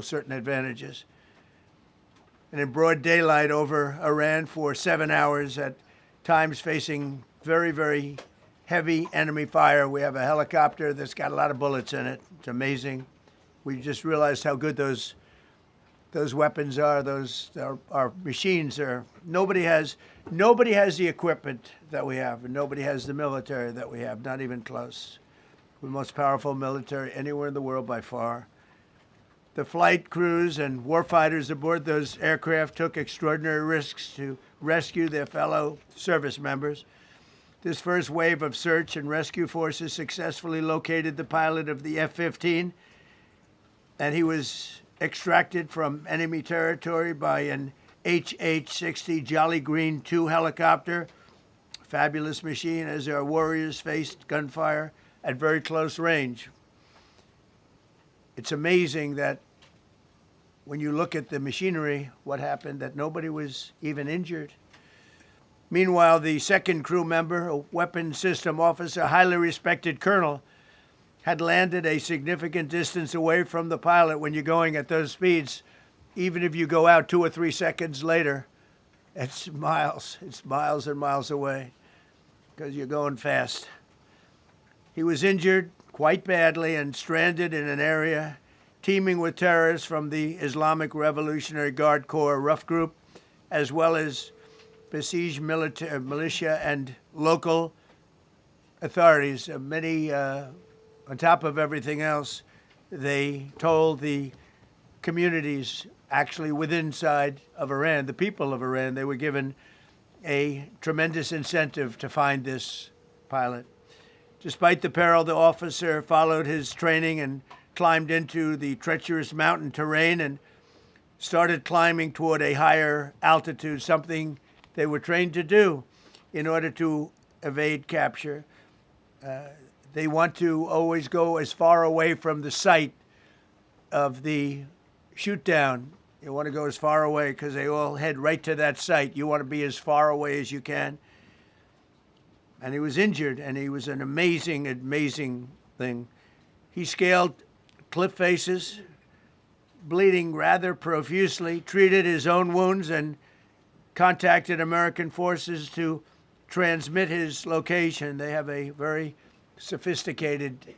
certain advantages. And in broad daylight over Iran for 7 hours, at times facing very, very heavy enemy fire. We have a helicopter that's got a lot of bullets in it. It's amazing. We just realized how good those weapons are. Those our machines are. Nobody has the equipment that we have, and nobody has the military that we have. Not even close. We're the most powerful military anywhere in the world by far. The flight crews and warfighters aboard those aircraft took extraordinary risks to rescue their fellow service members. This first wave of search and rescue forces successfully located the pilot of the F-15, and he was extracted from enemy territory by an HH-60 Jolly Green II helicopter. Fabulous machine as our warriors faced gunfire at very close range. It's amazing that when you look at the machinery, what happened, that nobody was even injured. Meanwhile, the second crew member, a weapons system officer, highly respected colonel, had landed a significant distance away from the pilot. When you're going at those speeds, even if you go out 2 or 3 seconds later, it's miles and miles away because you're going fast. He was injured quite badly and stranded in an area teeming with terrorists from the Islamic Revolutionary Guard Corps rough group, as well as besieged militia and local authorities. Many, on top of everything else, they told the communities actually within inside of Iran, the people of Iran, they were given a tremendous incentive to find this pilot. Despite the peril, the officer followed his training and climbed into the treacherous mountain terrain and started climbing toward a higher altitude, something they were trained to do in order to evade capture. They want to always go as far away from the site of the shoot down. You want to go as far away because they all head right to that site. You want to be as far away as you can. And he was injured, and he was an amazing, amazing thing. He scaled cliff faces, bleeding rather profusely, treated his own wounds, and contacted American forces to transmit his location. They have a very sophisticated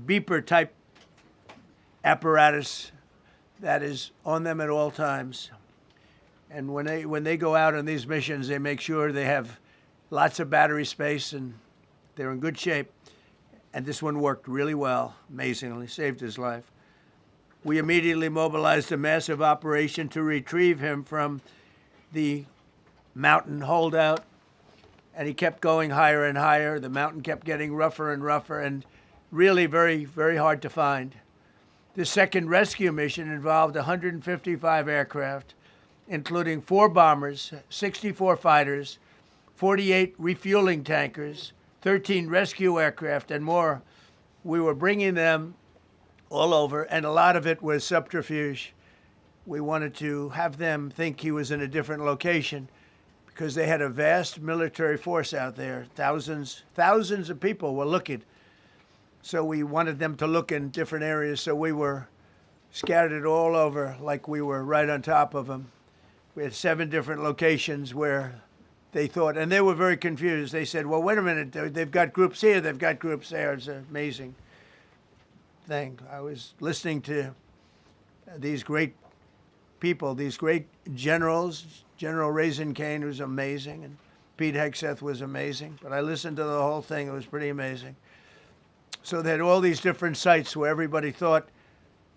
beeper-type apparatus that is on them at all times. And when they go out on these missions, they make sure they have lots of battery space, and they're in good shape. And this one worked really well, amazingly, saved his life. We immediately mobilized a massive operation to retrieve him from the mountain holdout, and he kept going higher and higher. The mountain kept getting rougher and rougher, and really very, very hard to find. This second rescue mission involved 155 aircraft, including 4 bombers, 64 fighters, 48 refueling tankers, 13 rescue aircraft, and more. We were bringing them all over, and a lot of it was subterfuge. We wanted to have them think he was in a different location because they had a vast military force out there. Thousands of people were looking. So we wanted them to look in different areas, so we were scattered all over like we were right on top of them. We had 7 different locations where they thought, and they were very confused. They said, well, wait a minute, they've got groups here, they've got groups there. It's an amazing thing. I was listening to these great people, these great generals. General Raisin Kane was amazing, and Pete Hegseth was amazing. But I listened to the whole thing. It was pretty amazing. So they had all these different sites where everybody thought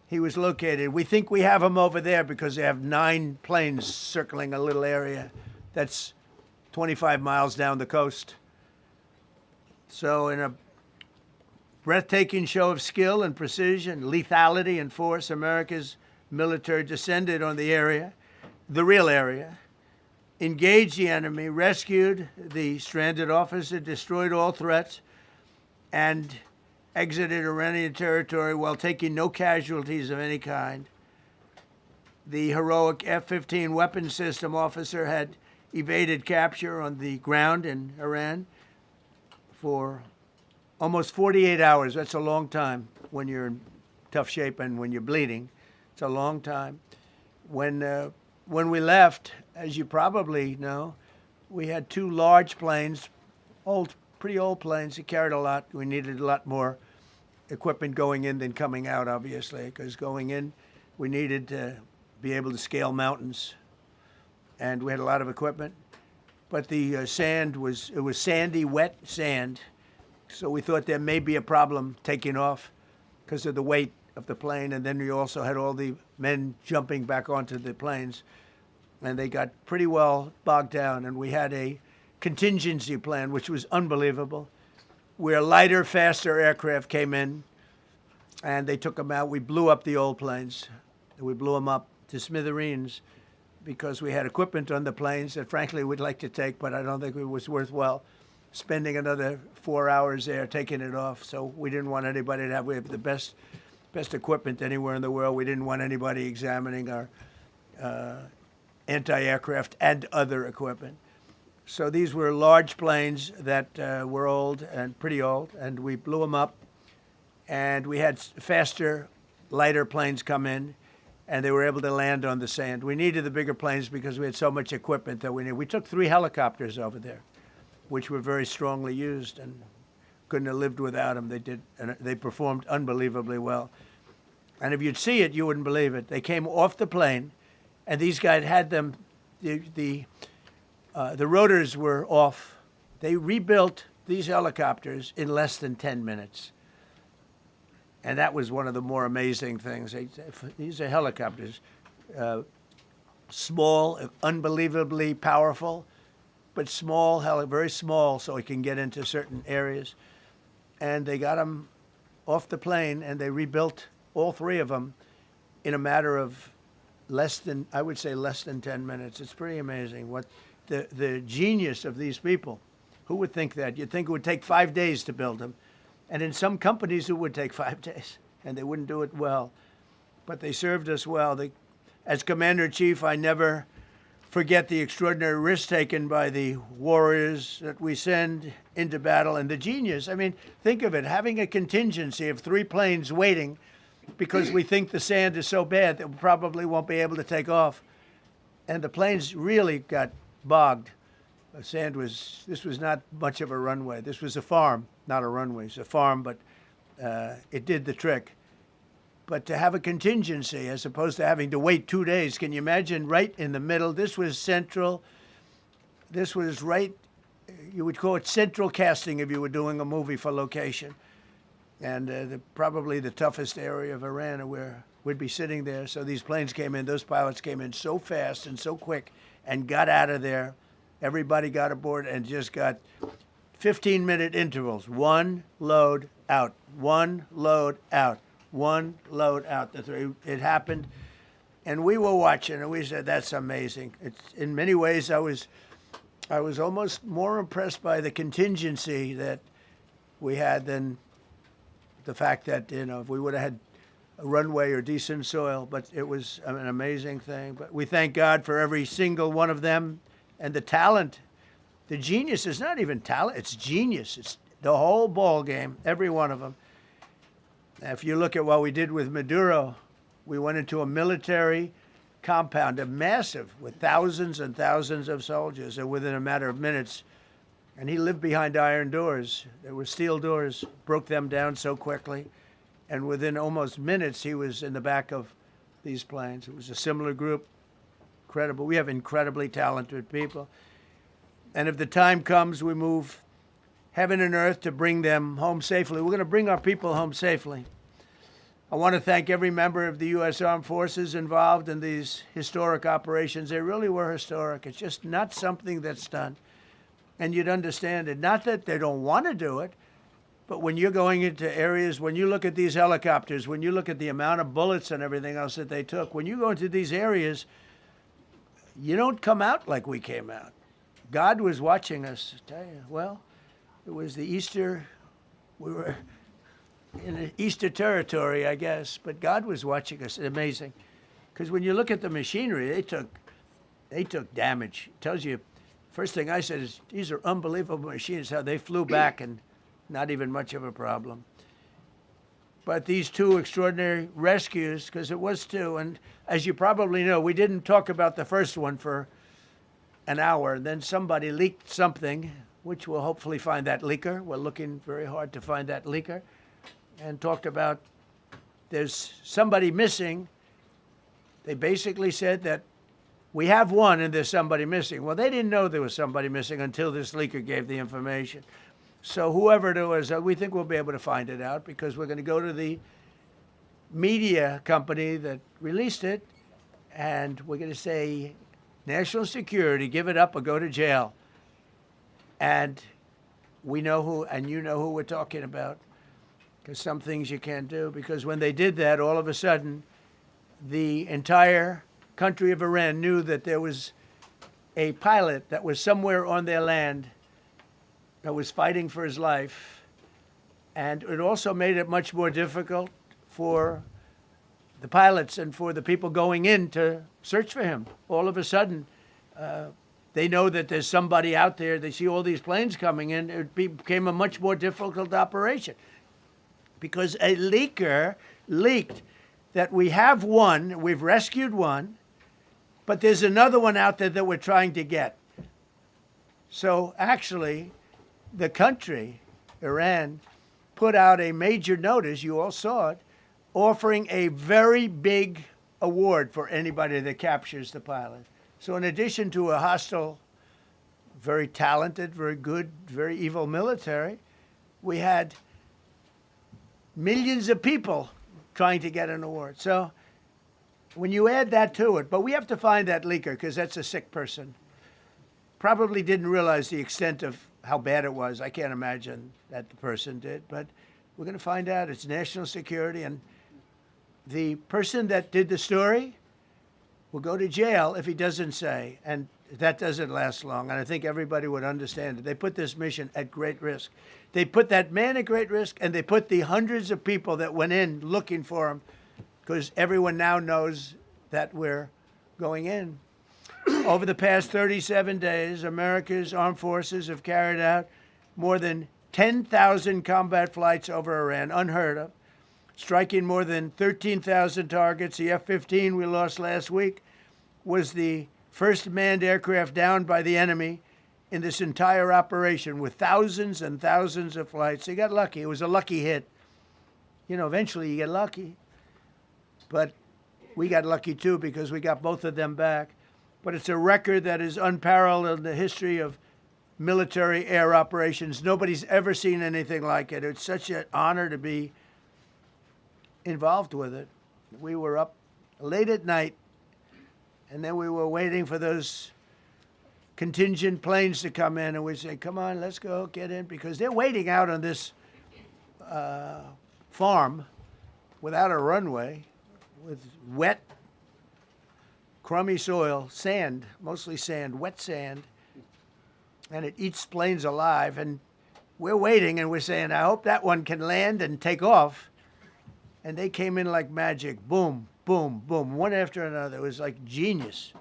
he was located. We think we have him over there because they have 9 planes circling a little area that's 25 miles down the coast. So in a breathtaking show of skill and precision, lethality and force, America's military descended on the area, the real area, engaged the enemy, rescued the stranded officer, destroyed all threats, and exited Iranian territory while taking no casualties of any kind. The heroic F-15 weapons system officer had evaded capture on the ground in Iran for almost 48 hours. That's a long time when you're in tough shape and when you're bleeding. It's It's a long time. When we left, as you probably know, we had two large planes, pretty old planes that carried a lot. We needed a lot more equipment going in than coming out, obviously, because going in, we needed to be able to scale mountains, and we had a lot of equipment. But the sand was sandy, wet sand, so we thought there may be a problem taking off because of the weight of the plane, and then we also had all the men jumping back onto the planes, and they got pretty well bogged down, and we had a contingency plan, which was unbelievable, where lighter, faster aircraft came in, and they took them out. We blew up the old planes. We blew them up to smithereens because we had equipment on the planes that, frankly, we'd like to take, but I don't think it was worthwhile spending another 4 hours there taking it off. So we didn't want anybody to have, we have the best equipment anywhere in the world. We didn't want anybody examining our anti-aircraft and other equipment. So these were large planes that were old and pretty old, and we blew them up. And we had faster, lighter planes come in, and they were able to land on the sand. We needed the bigger planes because we had so much equipment that we needed. We took 3 helicopters over there, which were very strongly used, and couldn't have lived without them. They did, and they performed unbelievably well. And if you'd see it, you wouldn't believe it. They came off the plane, and these guys had them. The rotors were off. They rebuilt these helicopters in less than 10 minutes. And that was one of the more amazing things. These are helicopters, small, unbelievably powerful, but small, very small, so it can get into certain areas. And they got them off the plane, and they rebuilt all 3 of them in a matter of less than 10 minutes. It's pretty amazing what the genius of these people. Who would think that? You'd think it would take 5 days to build them. And in some companies, it would take 5 days, and they wouldn't do it well. But they served us well. As Commander-in-Chief, I never forget the extraordinary risk taken by the warriors that we send into battle, and the genius. I mean, think of it, having a contingency of 3 planes waiting because we think the sand is so bad that we probably won't be able to take off. And the planes really got bogged. This was not much of a runway. This was a farm, not a runway. It's a farm, but it did the trick. But to have a contingency as opposed to having to wait 2 days, can you imagine right in the middle? This was central. This was right, you would call it central casting if you were doing a movie for location. And probably the toughest area of Iran where we'd be sitting there. So these planes came in, those pilots came in so fast and so quick and got out of there. Everybody got aboard and just got 15-minute intervals. 1 load out, 1 load out, 1 load out. It happened, and we were watching, and we said, "That's amazing." In many ways, I was almost more impressed by the contingency that we had than the fact that if we would have had a runway or decent soil. But it was an amazing thing. But we thank God for every single one of them. And the talent, the genius is not even talent, it's genius. It's the whole ball game, every one of them. If you look at what we did with Maduro, we went into a military compound, a massive, with thousands and thousands of soldiers, and within a matter of minutes, and he lived behind iron doors. There were steel doors, broke them down so quickly, and within almost minutes, he was in the back of these planes. It was a similar group. Incredible. We have incredibly talented people. And if the time comes, we move heaven and earth to bring them home safely. We're going to bring our people home safely. I want to thank every member of the U.S. Armed Forces involved in these historic operations. They really were historic. It's just not something that's done. And you'd understand it. Not that they don't want to do it, but when you're going into areas, when you look at these helicopters, when you look at the amount of bullets and everything else that they took, when you go into these areas, you don't come out like we came out. God was watching us. I tell you, well, it was the Easter, we were in Easter territory, I guess, but God was watching us. Amazing. Because when you look at the machinery, they took damage. It tells you, first thing I said is, these are unbelievable machines, how they flew back and not even much of a problem. But these two extraordinary rescues, because it was two, and as you probably know, we didn't talk about the first one for an hour. And then somebody leaked something, which we'll hopefully find that leaker. We're looking very hard to find that leaker. And talked about there's somebody missing. They basically said that we have one and there's somebody missing. Well, they didn't know there was somebody missing until this leaker gave the information. So whoever it was, we think we'll be able to find it out because we're going to go to the media company that released it, and we're going to say, national security, give it up or go to jail. And we know who, and you know who we're talking about, because some things you can't do. Because when they did that, all of a sudden, the entire country of Iran knew that there was a pilot that was somewhere on their land that was fighting for his life. And it also made it much more difficult for the pilots and for the people going in to search for him. All of a sudden, they know that there's somebody out there. They see all these planes coming in. It became a much more difficult operation because a leaker leaked that we have one, we've rescued one, but there's another one out there that we're trying to get. So actually, the country, Iran, put out a major notice, you all saw it, offering a very big award for anybody that captures the pilot. So in addition to a hostile, very talented, very good, very evil military, we had millions of people trying to get an award. So when you add that to it, but we have to find that leaker because that's a sick person. Probably didn't realize the extent of how bad it was. I can't imagine that the person did, but we're going to find out. It's national security, and the person that did the story will go to jail if he doesn't say, and that doesn't last long, and I think everybody would understand it. They put this mission at great risk. They put that man at great risk, and they put the hundreds of people that went in looking for him, because everyone now knows that we're going in. Over the past 37 days, America's armed forces have carried out more than 10,000 combat flights over Iran, unheard of, striking more than 13,000 targets. The F-15 we lost last week was the first manned aircraft downed by the enemy in this entire operation with thousands and thousands of flights. They got lucky. It was a lucky hit. You know, eventually you get lucky. But we got lucky too because we got both of them back. But it's a record that is unparalleled in the history of military air operations. Nobody's ever seen anything like it. It's such an honor to be involved with it. We were up late at night, and then we were waiting for those contingent planes to come in, and we say, come on, let's go, get in, because they're waiting out on this farm without a runway, with wet, crummy soil, sand, mostly sand, wet sand, and it eats planes alive. And we're waiting, and we're saying, I hope that one can land and take off. And they came in like magic, boom, boom, boom, one after another. It was like genius. I'm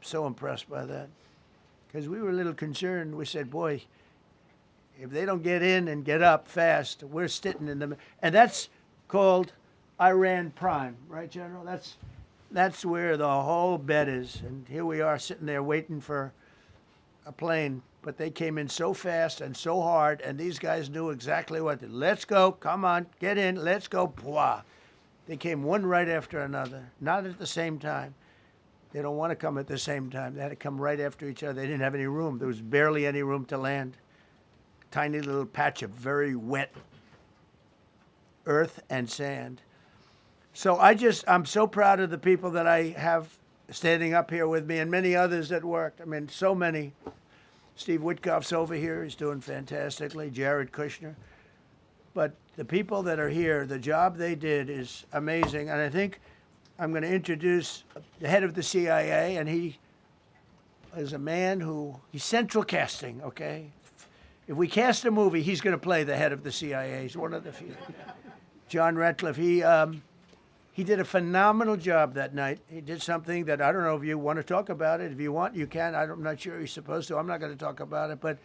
so impressed by that. Because we were a little concerned. We said, boy, if they don't get in and get up fast, we're sitting in them. And that's called Iran Prime, right, General? That's where the whole bet is. And here we are sitting there waiting for a plane. But they came in so fast and so hard, and these guys knew exactly what to do. Let's go, come on, get in, let's go, blah. They came one right after another, not at the same time. They don't want to come at the same time. They had to come right after each other. They didn't have any room. There was barely any room to land. Tiny little patch of very wet earth and sand. So I'm so proud of the people that I have standing up here with me and many others that worked. I mean, so many. Steve Witkoff's over here. He's doing fantastically. Jared Kushner. But the people that are here, the job they did is amazing. And I think I'm going to introduce the head of the CIA, and he is a man he's central casting, okay? If we cast a movie, he's going to play the head of the CIA. He's one of the few. John Ratcliffe, he did a phenomenal job that night. He did something that I don't know if you want to talk about it. If you want, you can. I'm not sure you're supposed to. I'm not going to talk about it. But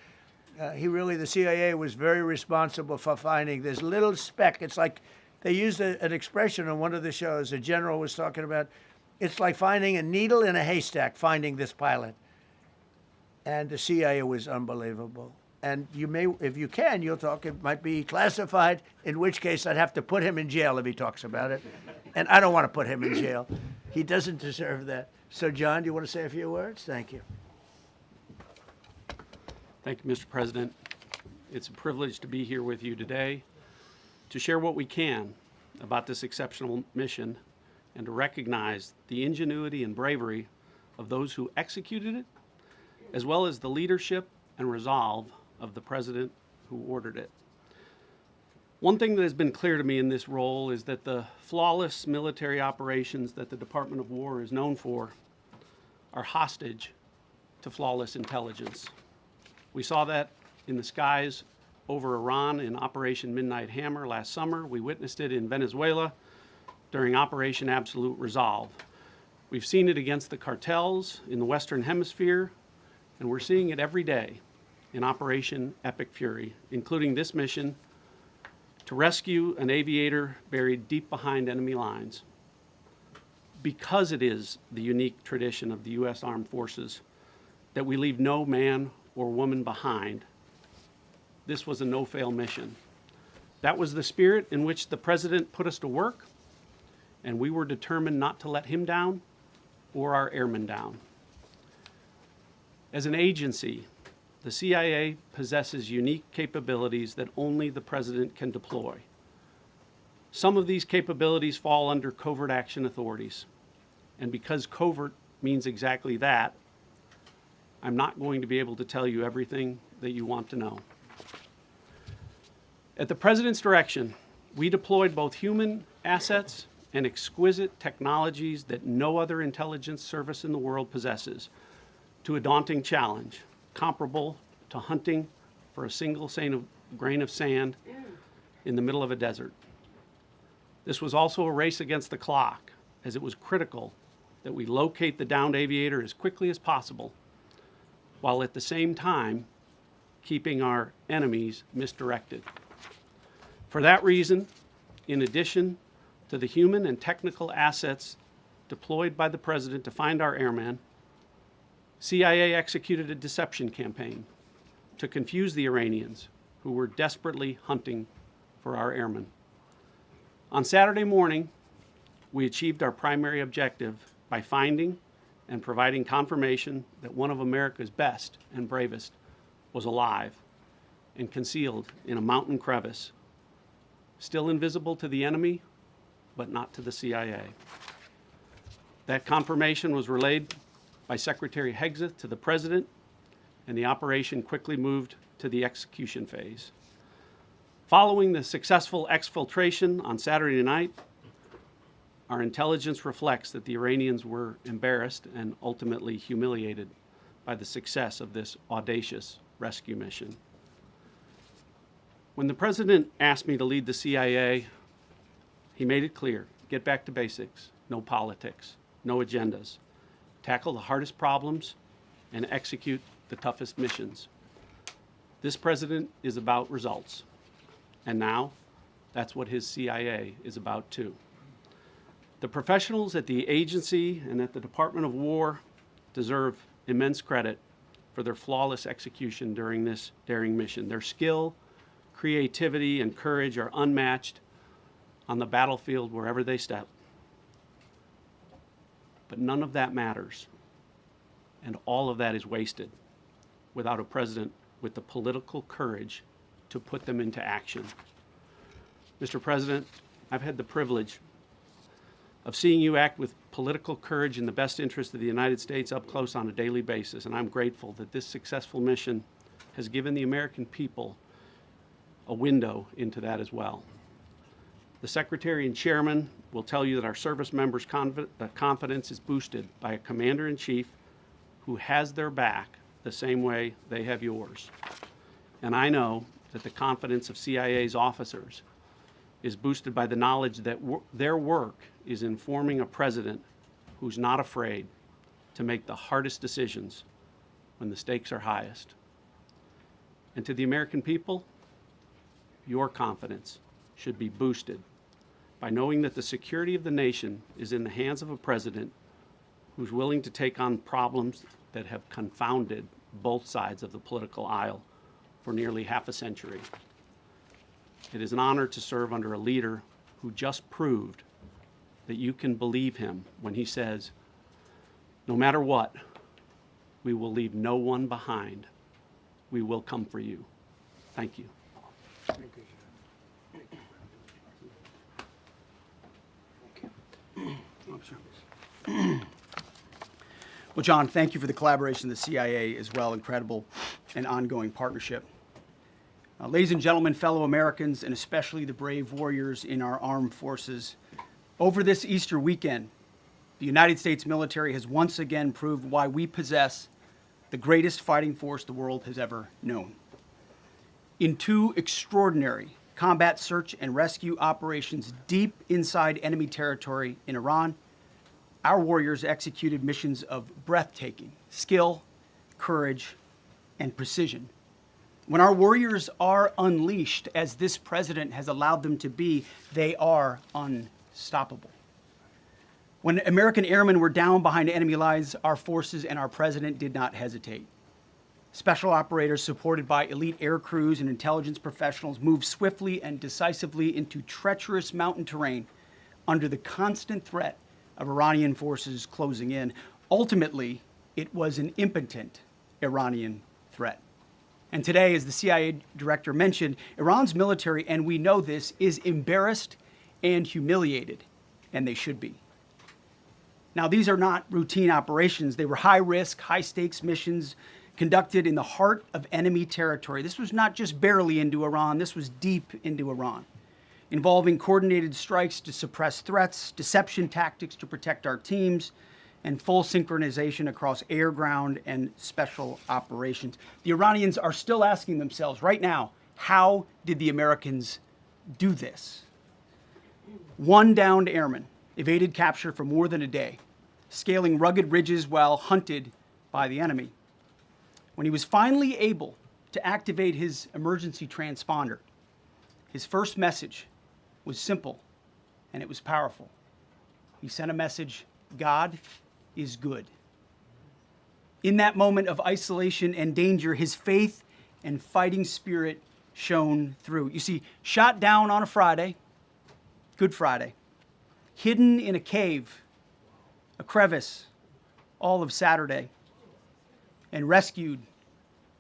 the CIA was very responsible for finding this little speck. It's like They used an expression on one of the shows. A general was talking about, it's like finding a needle in a haystack, finding this pilot. And the CIA was unbelievable. And you may, if you can, you'll talk, it might be classified, in which case I'd have to put him in jail if he talks about it. And I don't want to put him in jail. He doesn't deserve that. So, John, do you want to say a few words? Thank you. Thank you, Mr. President. It's a privilege to be here with you today to share what we can about this exceptional mission and to recognize the ingenuity and bravery of those who executed it, as well as the leadership and resolve of the President who ordered it. One thing that has been clear to me in this role is that the flawless military operations that the Department of War is known for are hostage to flawless intelligence. We saw that in the skies over Iran in Operation Midnight Hammer last summer. We witnessed it in Venezuela during Operation Absolute Resolve. We've seen it against the cartels in the Western Hemisphere, and we're seeing it every day in Operation Epic Fury, including this mission to rescue an aviator buried deep behind enemy lines. Because it is the unique tradition of the U.S. Armed Forces that we leave no man or woman behind, this was a no-fail mission. That was the spirit in which the President put us to work, and we were determined not to let him down or our airmen down. As an agency, the CIA possesses unique capabilities that only the President can deploy. Some of these capabilities fall under covert action authorities, and because covert means exactly that, I'm not going to be able to tell you everything that you want to know. At the President's direction, we deployed both human assets and exquisite technologies that no other intelligence service in the world possesses to a daunting challenge, comparable to hunting for a single grain of sand in the middle of a desert. This was also a race against the clock, as it was critical that we locate the downed aviator as quickly as possible, while at the same time keeping our enemies misdirected. For that reason, in addition to the human and technical assets deployed by the President to find our airmen, CIA executed a deception campaign to confuse the Iranians who were desperately hunting for our airmen. On Saturday morning, we achieved our primary objective by finding and providing confirmation that one of America's best and bravest was alive and concealed in a mountain crevice, still invisible to the enemy, but not to the CIA. That confirmation was relayed by Secretary Hegseth to the President, and the operation quickly moved to the execution phase. Following the successful exfiltration on Saturday night, our intelligence reflects that the Iranians were embarrassed and ultimately humiliated by the success of this audacious rescue mission. When the President asked me to lead the CIA, he made it clear, get back to basics, no politics, no agendas, tackle the hardest problems, and execute the toughest missions. This President is about results, and now that's what his CIA is about too. The professionals at the agency and at the Department of War deserve immense credit for their flawless execution during this daring mission. Their skill, creativity, and courage are unmatched on the battlefield wherever they step. But none of that matters, and all of that is wasted without a President with the political courage to put them into action. Mr. President, I've had the privilege of seeing you act with political courage in the best interest of the United States up close on a daily basis, and I'm grateful that this successful mission has given the American people a window into that as well. The Secretary and Chairman will tell you that our service members' confidence is boosted by a Commander-in-Chief who has their back the same way they have yours. And I know that the confidence of CIA's officers is boosted by the knowledge that their work is informing a President who's not afraid to make the hardest decisions when the stakes are highest. And to the American people, your confidence should be boosted by knowing that the security of the nation is in the hands of a president who's willing to take on problems that have confounded both sides of the political aisle for nearly half a century. It is an honor to serve under a leader who just proved that you can believe him when he says, no matter what, we will leave no one behind. We will come for you. Thank you. Well, John, thank you for the collaboration of the CIA as well. Incredible and ongoing partnership. Ladies and gentlemen, fellow Americans, and especially the brave warriors in our armed forces, over this Easter weekend, the United States military has once again proved why we possess the greatest fighting force the world has ever known. In two extraordinary combat search and rescue operations deep inside enemy territory in Iran, our warriors executed missions of breathtaking skill, courage, and precision. When our warriors are unleashed, as this president has allowed them to be, they are unstoppable. When American airmen were down behind enemy lines, our forces and our president did not hesitate. Special operators supported by elite air crews and intelligence professionals moved swiftly and decisively into treacherous mountain terrain under the constant threat of Iranian forces closing in. Ultimately, it was an impotent Iranian threat. And today, as the CIA director mentioned, Iran's military, and we know this, is embarrassed and humiliated, and they should be. Now, these are not routine operations. They were high-risk, high-stakes missions conducted in the heart of enemy territory. This was not just barely into Iran, this was deep into Iran, involving coordinated strikes to suppress threats, deception tactics to protect our teams, and full synchronization across air, ground, and special operations. The Iranians are still asking themselves right now, how did the Americans do this? One downed airman evaded capture for more than a day, scaling rugged ridges while hunted by the enemy. When he was finally able to activate his emergency transponder, his first message was simple and it was powerful. He sent a message, God is good. In that moment of isolation and danger, his faith and fighting spirit shone through. You see, shot down on a Friday, Good Friday, hidden in a cave, a crevice, all of Saturday, and rescued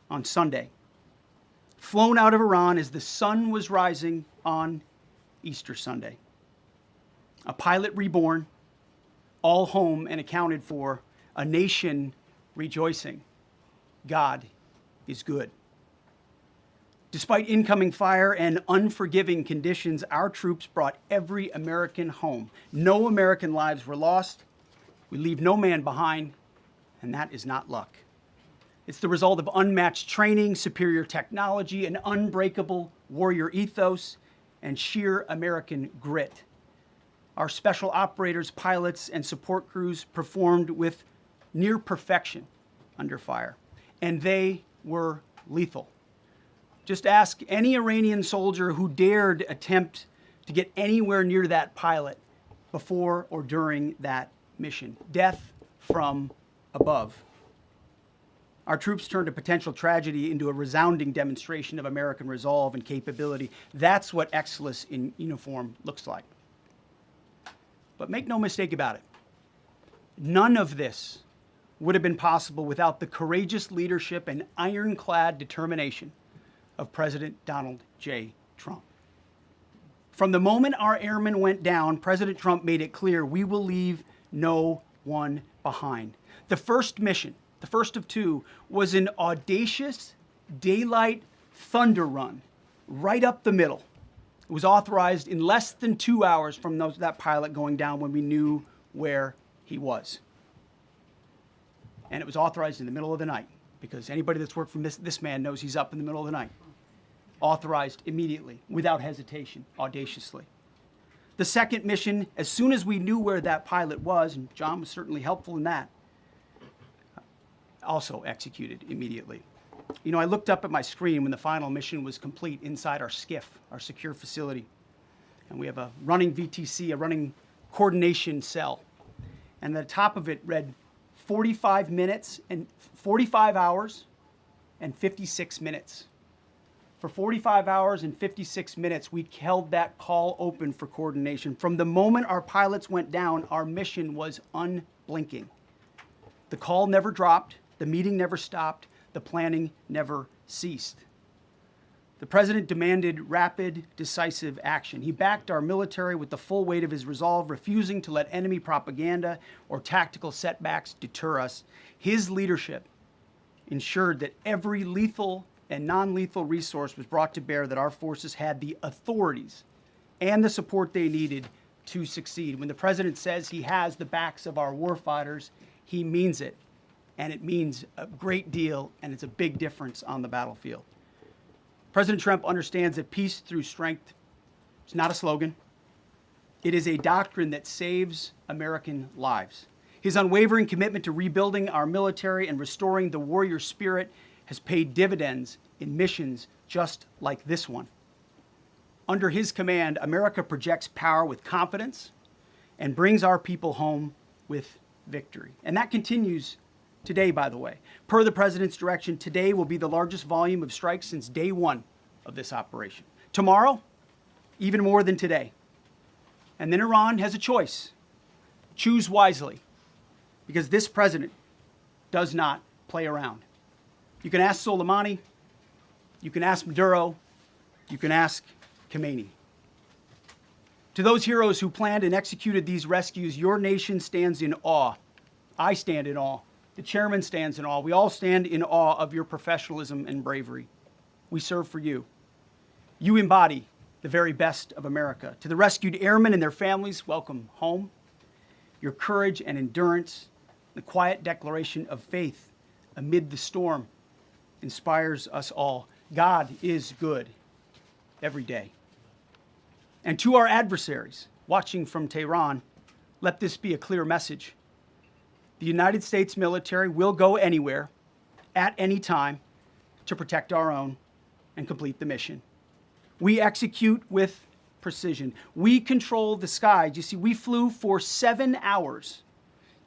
on Sunday. Flown out of Iran as the sun was rising on Easter Sunday. A pilot reborn, all home and accounted for, a nation rejoicing. God is good. Despite incoming fire and unforgiving conditions, our troops brought every American home. No American lives were lost. We leave no man behind, and that is not luck. It's the result of unmatched training, superior technology, an unbreakable warrior ethos, and sheer American grit. Our special operators, pilots, and support crews performed with near perfection under fire, and they were lethal. Just ask any Iranian soldier who dared attempt to get anywhere near that pilot before or during that mission. Death from above. Our troops turned a potential tragedy into a resounding demonstration of American resolve and capability. That's what excellence in uniform looks like. But make no mistake about it. None of this would have been possible without the courageous leadership and ironclad determination of President Donald J. Trump. From the moment our airmen went down, President Trump made it clear we will leave no one behind. The first mission, the first of two, was an audacious daylight thunder run right up the middle. It was authorized in less than 2 hours from that pilot going down when we knew where he was. And it was authorized in the middle of the night, because anybody that's worked for this man knows he's up in the middle of the night. Authorized immediately, without hesitation, audaciously. The second mission, as soon as we knew where that pilot was, and John was certainly helpful in that, also executed immediately. You know, I looked up at my screen when the final mission was complete inside our SCIF, our secure facility. And we have a running VTC, a running coordination cell. And the top of it read 45 hours and 56 minutes. For 45 hours and 56 minutes, we held that call open for coordination. From the moment our pilots went down, our mission was unblinking. The call never dropped, the meeting never stopped, the planning never ceased. The president demanded rapid, decisive action. He backed our military with the full weight of his resolve, refusing to let enemy propaganda or tactical setbacks deter us. His leadership ensured that every lethal and non-lethal resource was brought to bear, that our forces had the authorities and the support they needed to succeed. When the president says he has the backs of our warfighters, he means it. And it means a great deal, and it's a big difference on the battlefield. President Trump understands that peace through strength is not a slogan. It is a doctrine that saves American lives. His unwavering commitment to rebuilding our military and restoring the warrior spirit has paid dividends in missions just like this one. Under his command, America projects power with confidence and brings our people home with victory. And that continues today, by the way. Per the president's direction, today will be the largest volume of strikes since day one of this operation. Tomorrow, even more than today. And then Iran has a choice. Choose wisely, because this president does not play around. You can ask Soleimani, you can ask Maduro, you can ask Khomeini. To those heroes who planned and executed these rescues, your nation stands in awe. I stand in awe. The chairman stands in awe. We all stand in awe of your professionalism and bravery. We serve for you. You embody the very best of America. To the rescued airmen and their families, welcome home. Your courage and endurance, the quiet declaration of faith amid the storm, inspires us all. God is good every day. And to our adversaries watching from Tehran, let this be a clear message. The United States military will go anywhere, at any time, to protect our own and complete the mission. We execute with precision. We control the skies. You see, we flew for 7 hours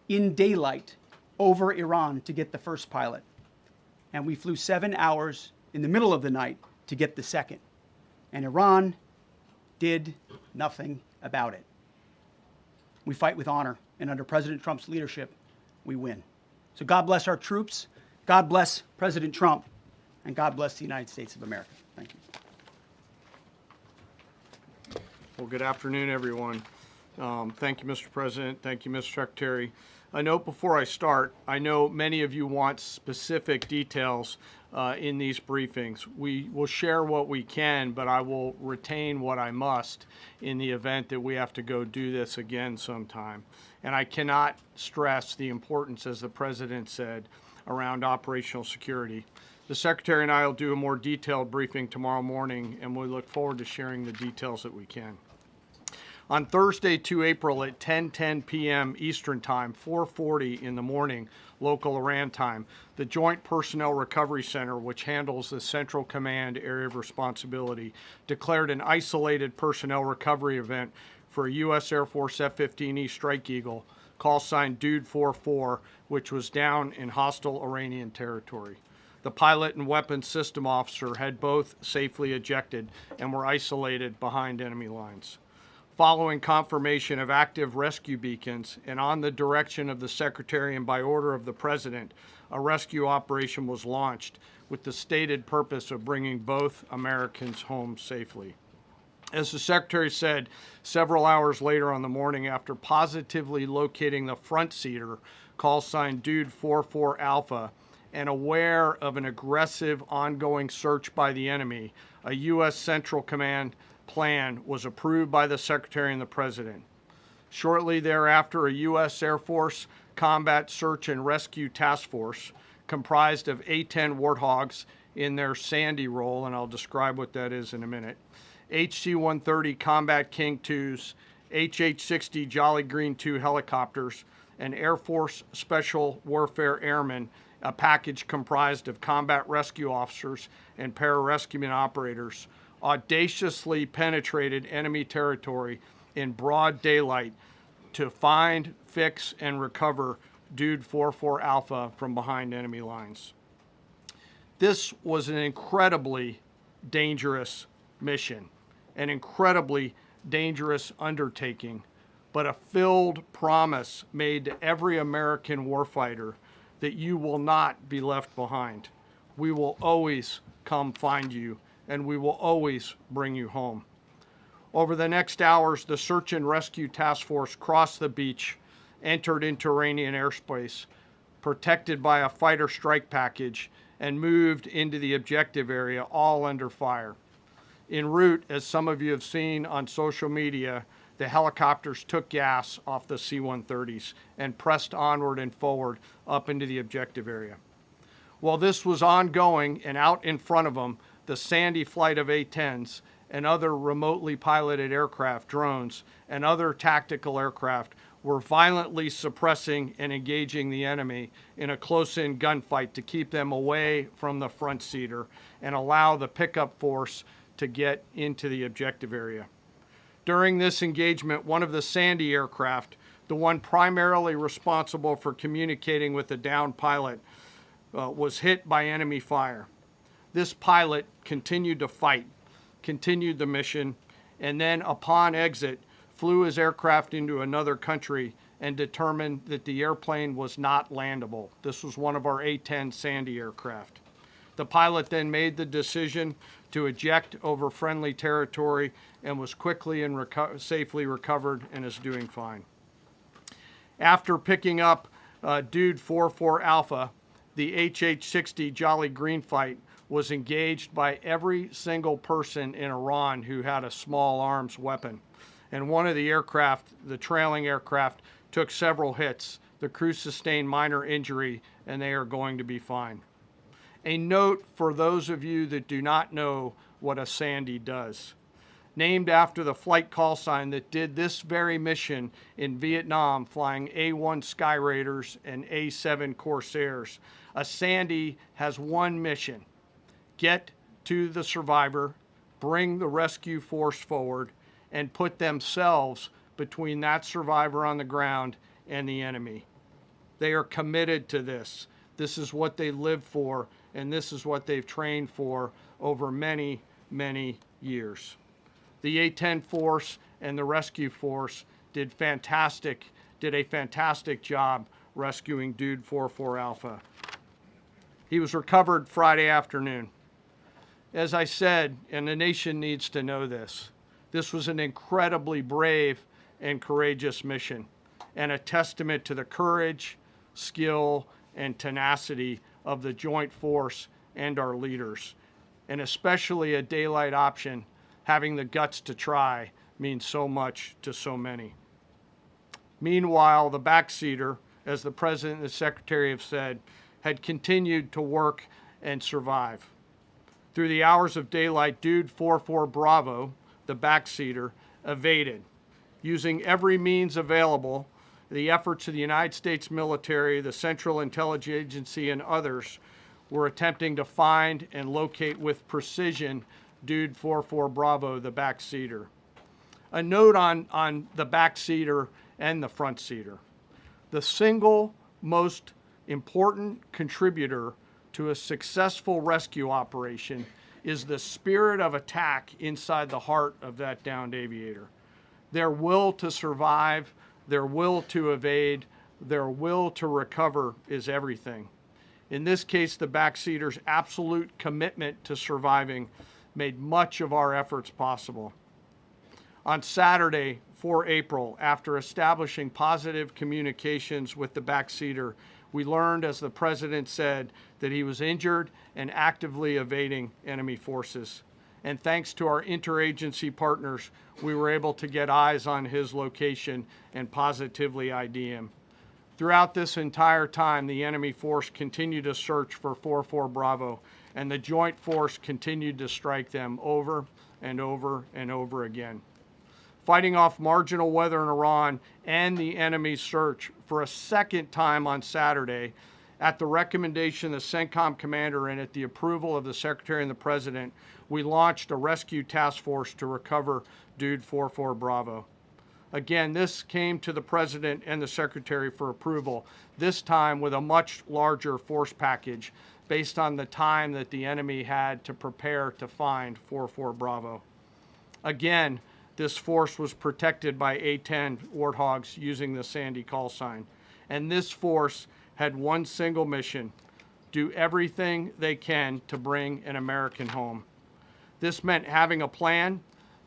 in daylight over Iran to get the first pilot. And we flew 7 hours in the middle of the night to get the second. And Iran did nothing about it. We fight with honor, and under President Trump's leadership, we win. So God bless our troops, God bless President Trump, and God bless the United States of America. Thank you. Well, good afternoon, everyone. Thank you, Mr. President. Thank you, Mr. Secretary. A note before I start, I know many of you want specific details in these briefings. We will share what we can, but I will retain what I must in the event that we have to go do this again sometime. And I cannot stress the importance, as the President said, around operational security. The Secretary and I will do a more detailed briefing tomorrow morning, and we look forward to sharing the details that we can. On Thursday, 2 April at 10:10 p.m. Eastern Time, 4:40 in the morning, local Iran time, the Joint Personnel Recovery Center, which handles the Central Command area of responsibility, declared an isolated personnel recovery event for a U.S. Air Force F-15E Strike Eagle, call sign Dude 44, which was down in hostile Iranian territory. The pilot and weapons system officer had both safely ejected and were isolated behind enemy lines. Following confirmation of active rescue beacons and on the direction of the Secretary and by order of the President, a rescue operation was launched with the stated purpose of bringing both Americans home safely. As the Secretary said, several hours later on the morning, after positively locating the front seater, call sign Dude 44 Alpha, and aware of an aggressive ongoing search by the enemy, a U.S. Central Command plan was approved by the Secretary and the President. Shortly thereafter, a U.S. Air Force Combat Search and Rescue Task Force, comprised of A-10 Warthogs in their Sandy role, and I'll describe what that is in a minute, HC-130 Combat King IIs, HH-60 Jolly Green II helicopters, and Air Force Special Warfare Airmen, a package comprised of combat rescue officers and pararescueman operators, audaciously penetrated enemy territory in broad daylight to find, fix, and recover Dude 44 Alpha from behind enemy lines. This was an incredibly dangerous mission, an incredibly dangerous undertaking, but a filled promise made to every American warfighter that you will not be left behind. We will always come find you, and we will always bring you home. Over the next hours, the search and rescue task force crossed the beach, entered into Iranian airspace, protected by a fighter strike package, and moved into the objective area, all under fire. En route, as some of you have seen on social media, the helicopters took gas off the C-130s and pressed onward and forward up into the objective area. While this was ongoing and out in front of them, the Sandy flight of A-10s and other remotely piloted aircraft, drones, and other tactical aircraft were violently suppressing and engaging the enemy in a close-in gunfight to keep them away from the front seater and allow the pickup force to get into the objective area. During this engagement, one of the Sandy aircraft, the one primarily responsible for communicating with the downed pilot, was hit by enemy fire. This pilot continued to fight, continued the mission, and then upon exit, flew his aircraft into another country and determined that the airplane was not landable. This was one of our A-10 Sandy aircraft. The pilot then made the decision to eject over friendly territory and was quickly and safely recovered and is doing fine. After picking up Dude 44 Alpha, the HH-60 Jolly Green fight was engaged by every single person in Iran who had a small arms weapon. And one of the aircraft, the trailing aircraft, took several hits. The crew sustained minor injury, and they are going to be fine. A note for those of you that do not know what a Sandy does. Named after the flight call sign that did this very mission in Vietnam, flying A-1 Sky Raiders and A-7 Corsairs, a Sandy has one mission: get to the survivor, bring the rescue force forward, and put themselves between that survivor on the ground and the enemy. They are committed to this. This is what they live for, and this is what they've trained for over many, many years. The A-10 force and the rescue force did a fantastic job rescuing Dude 44 Alpha. He was recovered Friday afternoon. As I said, and the nation needs to know this, this was an incredibly brave and courageous mission, and a testament to the courage, skill, and tenacity of the joint force and our leaders. And especially a daylight option, having the guts to try, means so much to so many. Meanwhile, the backseater, as the President and the Secretary have said, had continued to work and survive. Through the hours of daylight, Dude 44 Bravo, the backseater, evaded. Using every means available, the efforts of the United States military, the Central Intelligence Agency, and others were attempting to find and locate with precision Dude 44 Bravo, the backseater. A note on the backseater and the front seater. The single most important contributor to a successful rescue operation is the spirit of attack inside the heart of that downed aviator. Their will to survive, their will to evade, their will to recover is everything. In this case, the backseater's absolute commitment to surviving made much of our efforts possible. On Saturday, 4 April, after establishing positive communications with the backseater, we learned, as the President said, that he was injured and actively evading enemy forces. And thanks to our interagency partners, we were able to get eyes on his location and positively ID him. Throughout this entire time, the enemy force continued to search for 44 Bravo, and the joint force continued to strike them over and over and over again. Fighting off marginal weather in Iran and the enemy's search for a second time on Saturday, At the recommendation of the CENTCOM commander and at the approval of the Secretary and the President, we launched a rescue task force to recover Dude 44 Bravo. Again, this came to the President and the Secretary for approval, this time with a much larger force package based on the time that the enemy had to prepare to find 44 Bravo. Again, this force was protected by A-10 Warthogs using the Sandy call sign. And this force had one single mission: do everything they can to bring an American home. This meant having a plan,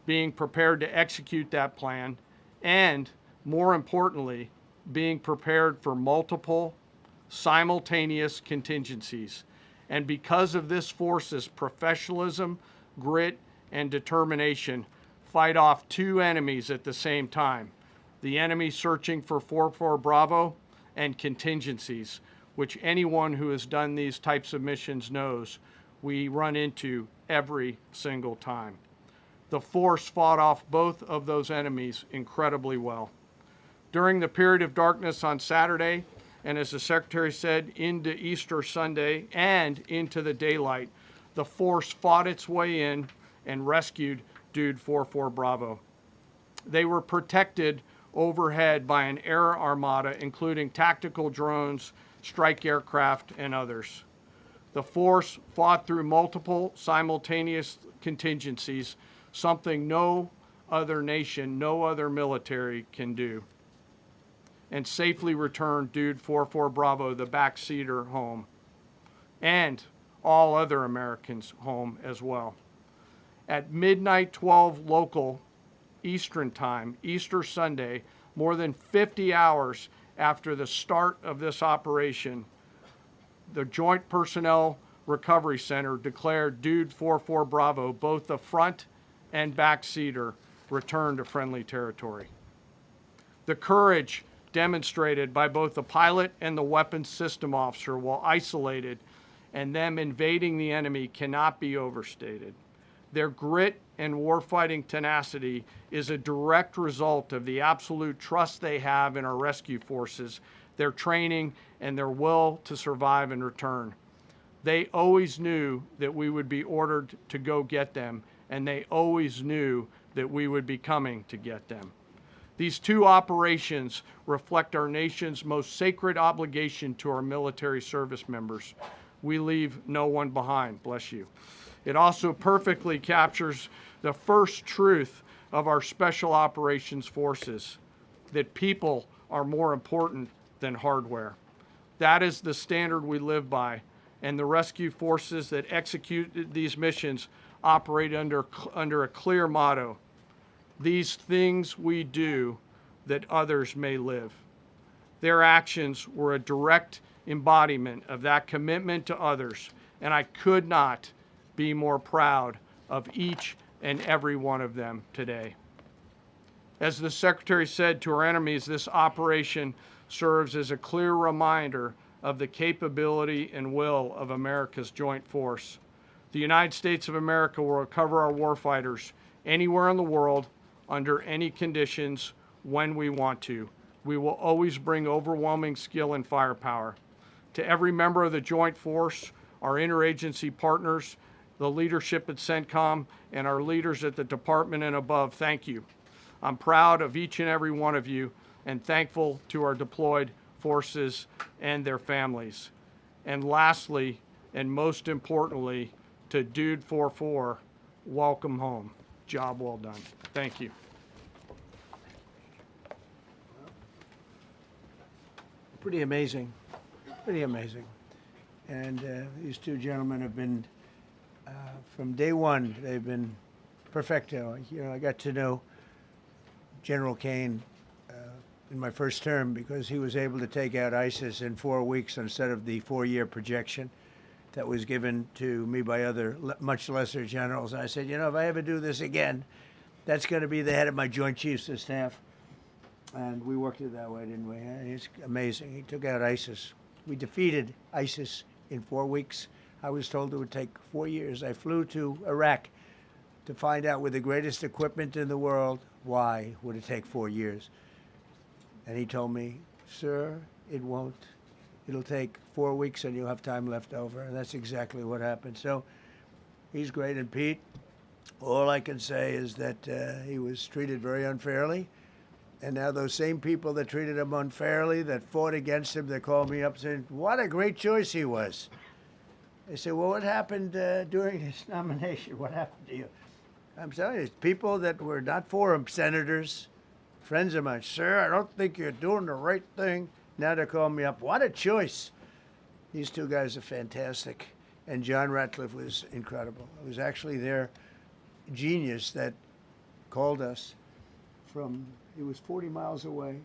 being prepared to execute that plan, and, more importantly, being prepared for multiple, simultaneous contingencies. And because of this force's professionalism, grit, and determination, fight off two enemies at the same time: the enemy searching for 44 Bravo and contingencies, which anyone who has done these types of missions knows we run into every single time. The force fought off both of those enemies incredibly well. During the period of darkness on Saturday, and as the Secretary said, into Easter Sunday and into the daylight, the force fought its way in and rescued Dude 44 Bravo. They were protected overhead by an air armada, including tactical drones, strike aircraft, and others. The force fought through multiple simultaneous contingencies, something no other nation, no other military can do, and safely returned Dude 44 Bravo, the backseater, home, and all other Americans home as well. At midnight 12 local Eastern Time, Easter Sunday, more than 50 hours after the start of this operation, the Joint Personnel Recovery Center declared Dude 44 Bravo, both the front and back seater, returned to friendly territory. The courage demonstrated by both the pilot and the weapons system officer while isolated and them invading the enemy cannot be overstated. Their grit and warfighting tenacity is a direct result of the absolute trust they have in our rescue forces, their training, and their will to survive and return. They always knew that we would be ordered to go get them, and they always knew that we would be coming to get them. These two operations reflect our nation's most sacred obligation to our military service members. We leave no one behind, bless you. It also perfectly captures the first truth of our special operations forces, that people are more important than hardware. That is the standard we live by, and the rescue forces that execute these missions operate under a clear motto: these things we do that others may live. Their actions were a direct embodiment of that commitment to others, and I could not be more proud of each and every one of them today. As the Secretary said to our enemies, this operation serves as a clear reminder of the capability and will of America's joint force. The United States of America will recover our warfighters anywhere in the world, under any conditions, when we want to. We will always bring overwhelming skill and firepower. To every member of the joint force, our interagency partners, the leadership at CENTCOM, and our leaders at the department and above, thank you. I'm proud of each and every one of you and thankful to our deployed forces and their families. And lastly, and most importantly, to Dude 44, welcome home. Job well done. Thank you. Pretty amazing, pretty amazing. And these two gentlemen have been, from day one, they've been perfecto. You know, I got to know General Kane in my first term because he was able to take out ISIS in 4 weeks instead of the 4-year projection that was given to me by other much lesser generals. I said, you know, if I ever do this again, that's going to be the head of my Joint Chiefs of Staff. And we worked it that way, didn't we? It's amazing. He took out ISIS. We defeated ISIS in 4 weeks. I was told it would take 4 years. I flew to Iraq to find out with the greatest equipment in the world, why would it take 4 years? And he told me, sir, it won't. it'll take 4 weeks and you'll have time left over. And that's exactly what happened. So he's great. And Pete, all I can say is that he was treated very unfairly. And now those same people that treated him unfairly, that fought against him, they called me up saying, what a great choice he was. They said, well, what happened during his nomination? What happened to you? I'm telling you, people that were not for him, senators, friends of mine, sir, I don't think you're doing the right thing. Now they're calling me up. What a choice. These two guys are fantastic. And John Ratcliffe was incredible. It was actually their genius that called us from, he was 40 miles away.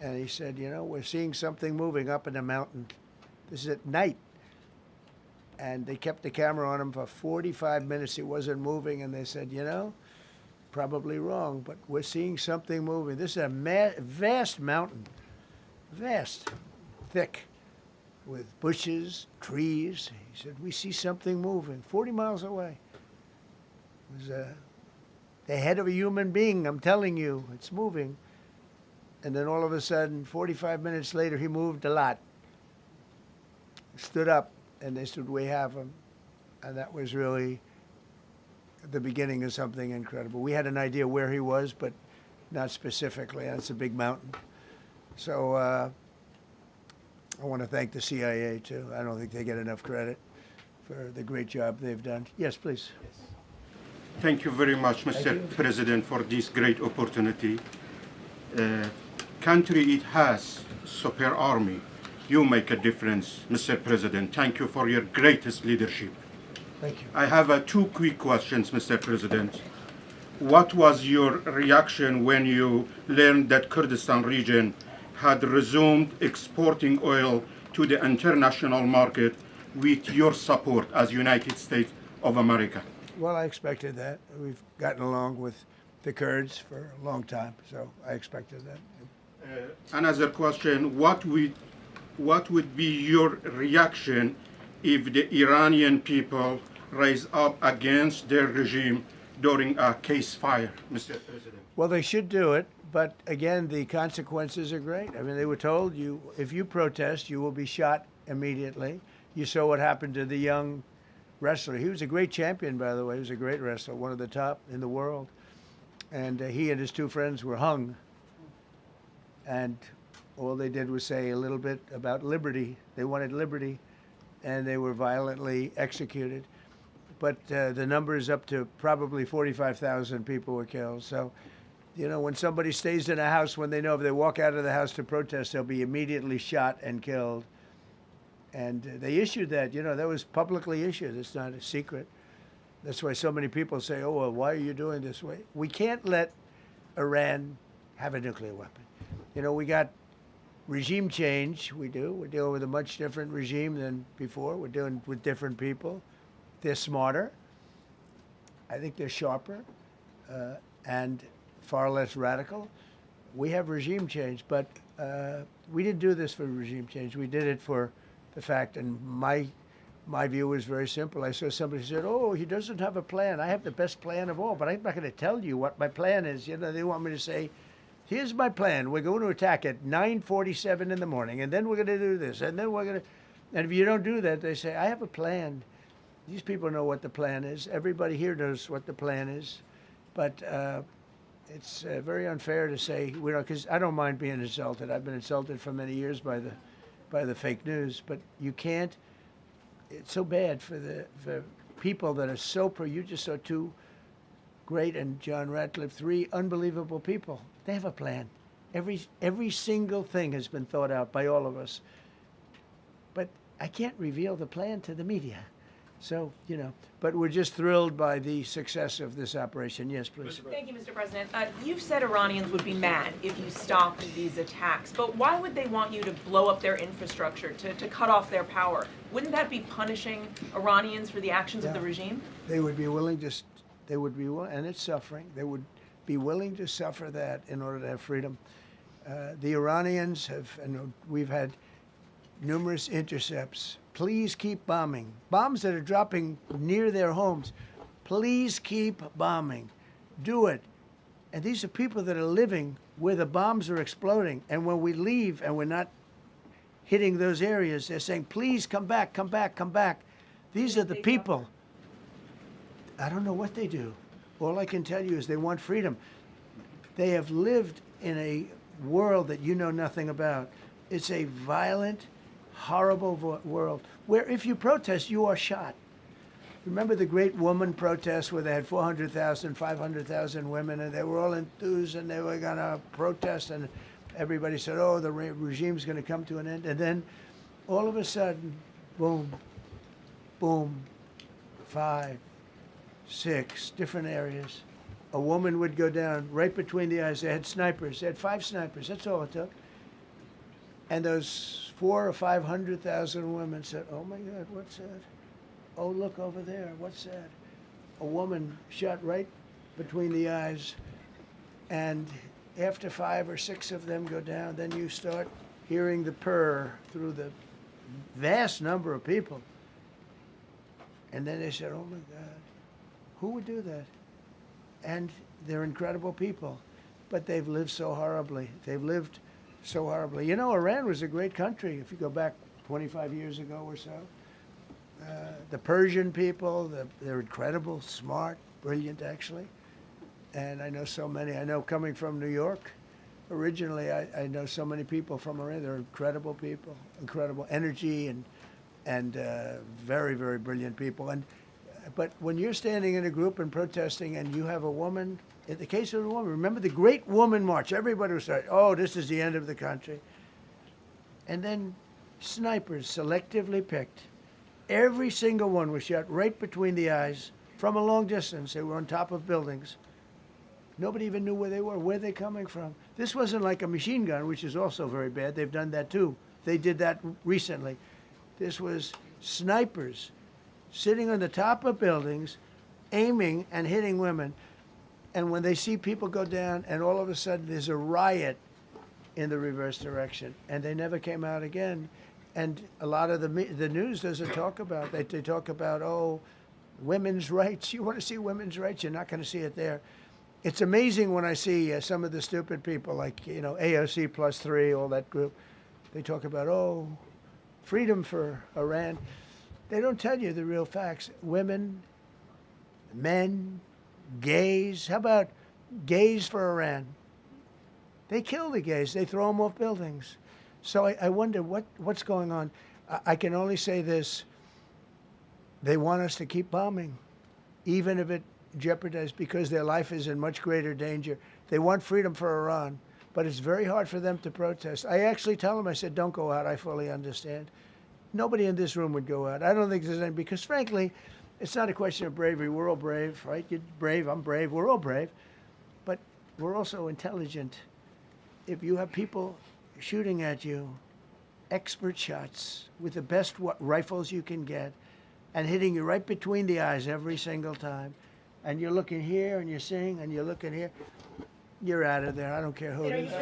And he said, you know, we're seeing something moving up in the mountain. This is at night. And they kept the camera on him for 45 minutes. He wasn't moving. And they said, you know, probably wrong, but we're seeing something moving. This is a vast mountain, vast, thick, with bushes, trees. He said, we see something moving 40 miles away. It was the head of a human being, I'm telling you, it's moving. And then all of a sudden, 45 minutes later, he moved a lot. Stood up, and they said, we have him. And that was really the beginning of something incredible. We had an idea where he was, but not specifically. That's a big mountain. So I want to thank the CIA, too. I don't think they get enough credit for the great job they've done. Yes, please. Thank you very much, Mr. President, for this great opportunity. Country, it has super army. You make a difference, Mr. President. Thank you for your greatest leadership. Thank you. I have two quick questions, Mr. President. What was your reaction when you learned that Kurdistan region had resumed exporting oil to the international market with your support as United States of America? Well, I expected that. We've gotten along with the Kurds for a long time, so I expected that. Another question, what would be your reaction if the Iranian people rise up against their regime during a ceasefire, Mr. President? Well, they should do it, but again, the consequences are great. I mean, they were told if you protest, you will be shot immediately. You saw what happened to the young wrestler. He was a great champion, by the way. He was a great wrestler, one of the top in the world. And he and his two friends were hung. And all they did was say a little bit about liberty. They wanted liberty, and they were violently executed. But the number is up to probably 45,000 people were killed. So, you know, when somebody stays in a house, when they know if they walk out of the house to protest, they'll be immediately shot and killed. And they issued that, you know, that was publicly issued. It's not a secret. That's why so many people say, oh, well, why are you doing this way? We can't let Iran have a nuclear weapon. You know, we got regime change, we do. We're dealing with a much different regime than before. We're dealing with different people. They're smarter. I think they're sharper and far less radical. We have regime change, but we didn't do this for regime change. We did it for the fact, and my view was very simple. I saw somebody said, oh, he doesn't have a plan. I have the best plan of all, but I'm not going to tell you what my plan is. You know, they want me to say, here's my plan. We're going to attack at 9:47 in the morning, and then we're going to do this, and then we're going to... And if you don't do that, they say, I have a plan. These people know what the plan is. Everybody here knows what the plan is. But it's very unfair to say, you know, because I don't mind being insulted. I've been insulted for many years by the fake news. But you can't... It's so bad for people that are so you just saw two great, and John Ratcliffe, three unbelievable people. They have a plan. Every single thing has been thought out by all of us. But I can't reveal the plan to the media. So, you know, but we're just thrilled by the success of this operation. Yes, please. Thank you, Mr. President. You've said Iranians would be mad if you stopped these attacks, but why would they want you to blow up their infrastructure, to cut off their power? Wouldn't that be punishing Iranians for the actions of the regime? They would be willing to, and it's suffering, they would be willing to suffer that in order to have freedom. The Iranians have, and we've had numerous intercepts. Please keep bombing. Bombs that are dropping near their homes. Please keep bombing. Do it. And these are people that are living where the bombs are exploding. And when we leave and we're not hitting those areas. They're saying, please come back, come back, come back. These are the people. I don't know what they do. All I can tell you is they want freedom. They have lived in a world that you know nothing about. It's a violent, horrible world where if you protest, you are shot. Remember the great woman protests where they had 400,000, 500,000 women, and they were all enthused and they were going to protest, and everybody said, oh, the regime's going to come to an end. And then all of a sudden, boom, boom, 5, 6 different areas. A woman would go down right between the eyes. They had snipers. They had 5 snipers. That's all it took. And those 400,000 or 500,000 women said, oh my God, what's that? Oh, look over there. What's that? A woman shot right between the eyes. And after 5 or 6 of them go down, then you start hearing the purr through the vast number of people. And then they said, oh my God, who would do that? And they're incredible people, but they've lived so horribly. They've lived so horribly. You know, Iran was a great country if you go back 25 years ago or so. The Persian people, they're incredible, smart, brilliant actually. And I know so many. I know coming from New York, originally I know so many people from Iran. They're incredible people, incredible energy and very, very brilliant people. But when you're standing in a group and protesting and you have a woman, in the case of the woman, remember the Great Woman March, everybody was saying, oh, this is the end of the country. And then snipers selectively picked. Every single one was shot right between the eyes from a long distance. They were on top of buildings. Nobody even knew where they were. Where they coming from? This wasn't like a machine gun, which is also very bad. They've done that too. They did that recently. This was snipers sitting on the top of buildings, aiming and hitting women. And when they see people go down, and all of a sudden there's a riot in the reverse direction, and they never came out again. And a lot of the news doesn't talk about that. They talk about, oh, women's rights. You want to see women's rights? You're not going to see it there. It's amazing when I see some of the stupid people like, you know, AOC +3, all that group. They talk about, oh, freedom for Iran. They don't tell you the real facts. Women, men, gays. How about gays for Iran? They kill the gays. They throw them off buildings. So I wonder what's going on. I can only say this. They want us to keep bombing, even if it jeopardizes, because their life is in much greater danger. They want freedom for Iran, but it's very hard for them to protest. I actually tell them, I said, don't go out. I fully understand. Nobody in this room would go out. I don't think there's any, because frankly, it's not a question of bravery. We're all brave, right? You're brave, I'm brave, we're all brave. But we're also intelligent. If you have people shooting at you, expert shots with the best rifles you can get, and hitting you right between the eyes every single time, and you're looking here and you're seeing and you're looking here, you're out of there. I don't care who it is.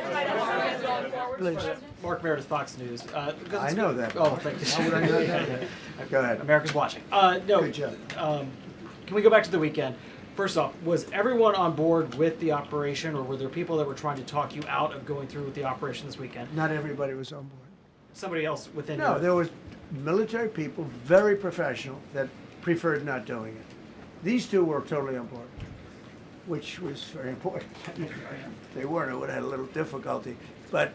Please. Mark Meredith, Fox News. I know that. Oh, thank you. How would I know that? Go ahead. America's watching. No. Good job. Can we go back to the weekend? First off, was everyone on board with the operation, or were there people that were trying to talk you out of going through with the operation this weekend? Not everybody was on board. Somebody else within No, your... there was military people, very professional, that preferred not doing it. These two were totally on board, which was very important. If they weren't, it would have had a little difficulty. But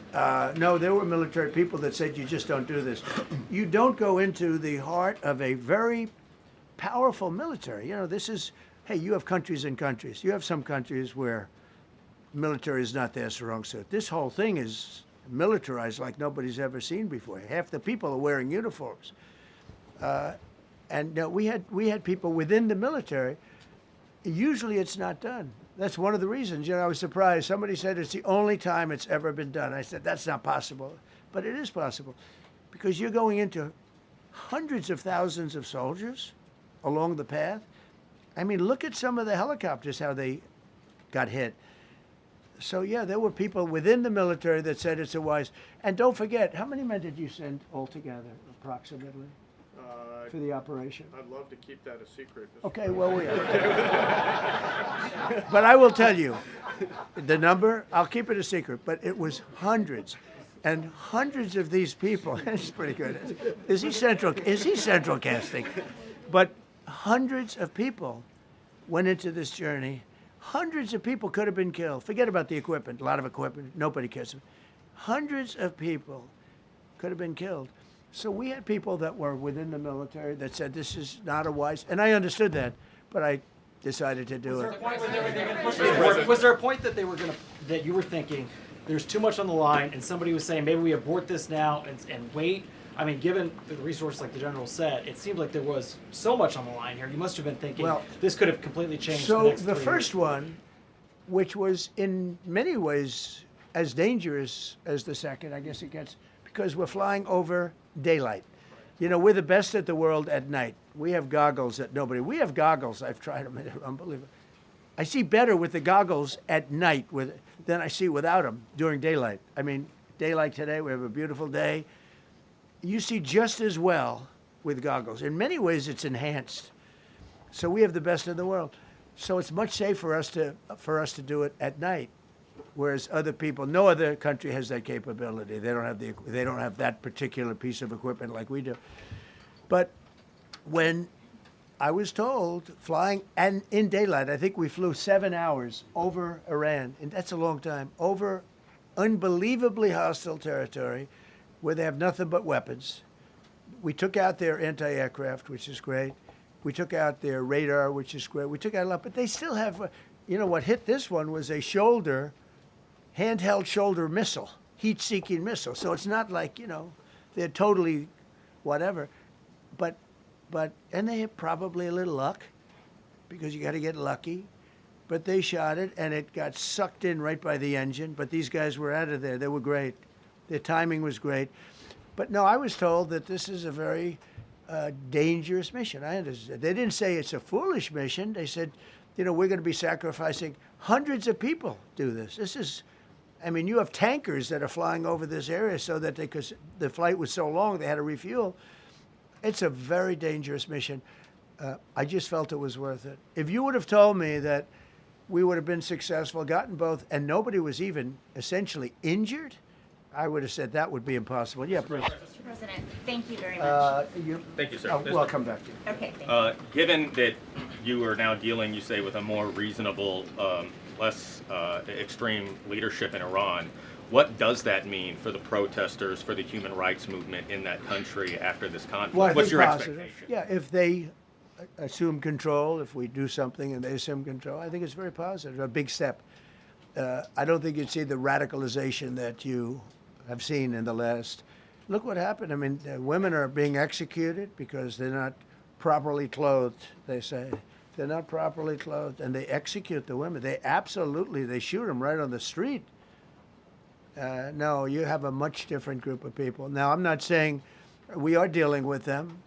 no, there were military people that said, you just don't do this. You don't go into the heart of a very powerful military. You know, this is, hey, you have countries and countries. You have some countries where military is not their strong suit. This whole thing is militarized like nobody's ever seen before. Half the people are wearing uniforms. And we had people within the military. Usually it's not done. That's one of the reasons. You know, I was surprised. Somebody said it's the only time it's ever been done. I said, that's not possible. But it is possible, because you're going into hundreds of thousands of soldiers along the path. I mean, look at some of the helicopters, how they got hit. So, yeah, there were people within the military that said it's a wise. And don't forget, how many men did you send altogether, approximately, for the operation? I'd love to keep that a secret. Mr. Okay, well, but I will tell you the number. I'll keep it a secret, but it was hundreds. And hundreds of these people, it's pretty good. Is he central casting? But hundreds of people went into this journey. Hundreds of people could have been killed. Forget about the equipment, a lot of equipment, nobody cares. Hundreds of people could have been killed. So we had people that were within the military that said this is not a wise, and I understood that, but I decided to do it. Was there a point that that you were thinking there's too much on the line, and somebody was saying maybe we abort this now and wait? I mean, given the resource, like the general said, it seemed like there was so much on the line here. You must have been thinking this could have completely changed. So the next the 3 first years. one, which was in many ways as dangerous as the second, I guess it gets, because we're flying over daylight. You know, we're the best at the world at night. We have goggles that nobody. We have goggles. I've tried them. They're unbelievable. I see better with the goggles at night than I see without them during daylight. I mean, daylight today, we have a beautiful day. You see just as well with goggles. In many ways, it's enhanced. So we have the best in the world. So it's much safer for us to do it at night, whereas other people, no other country has that capability. They don't have that particular piece of equipment like we do. But when I was told flying and in daylight, I think we flew 7 hours over Iran, and that's a long time, over unbelievably hostile territory where they have nothing but weapons. We took out their anti-aircraft, which is great. We took out their radar, which is great. We took out a lot, but they still have, what hit this one was a handheld shoulder missile, heat-seeking missile. So it's not like, they're totally whatever. And they had probably a little luck, because you got to get lucky. But they shot it, and it got sucked in right by the engine. But these guys were out of there. They were great. Their timing was great. But no, I was told that this is a very dangerous mission. I understand. They didn't say it's a foolish mission. They said, we're going to be sacrificing hundreds of people do this. This is, you have tankers that are flying over this area so that because the flight was so long, they had to refuel. It's a very dangerous mission. I just felt it was worth it. If you would have told me that we would have been successful, gotten both, and nobody was even essentially injured, I would have said that would be impossible. Yeah, please. Mr. President, thank you very much. Thank you, sir. We'll come back to you. Okay, thank you. Given that you are now dealing, you say, with a more reasonable, less extreme leadership in Iran, what does that mean for the protesters, for the human rights movement in that country after this conflict? Well, I What's think your positive. expectation? Yeah, if they assume control, if we do something and they assume control, I think it's very positive, a big step. I don't think you'd see the radicalization that you have seen in the last. Look what happened. Women are being executed because they're not properly clothed, they say. They're not properly clothed, and they execute the women. They shoot them right on the street. No, you have a much different group of people. Now, I'm not saying we are dealing with them.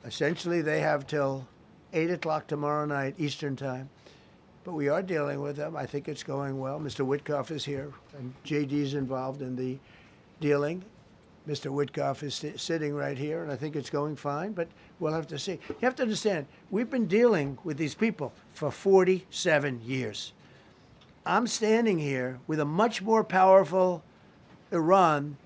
Essentially, they have till 8 o'clock tomorrow night, Eastern time. But we are dealing with them. I think it's going well. Mr. Witkoff is here, and JD's involved in the dealing. Mr. Witkoff is sitting right here, and I think it's going fine, but we'll have to see. You have to understand, we've been dealing with these people for 47 years. I'm standing here with a much more powerful Iran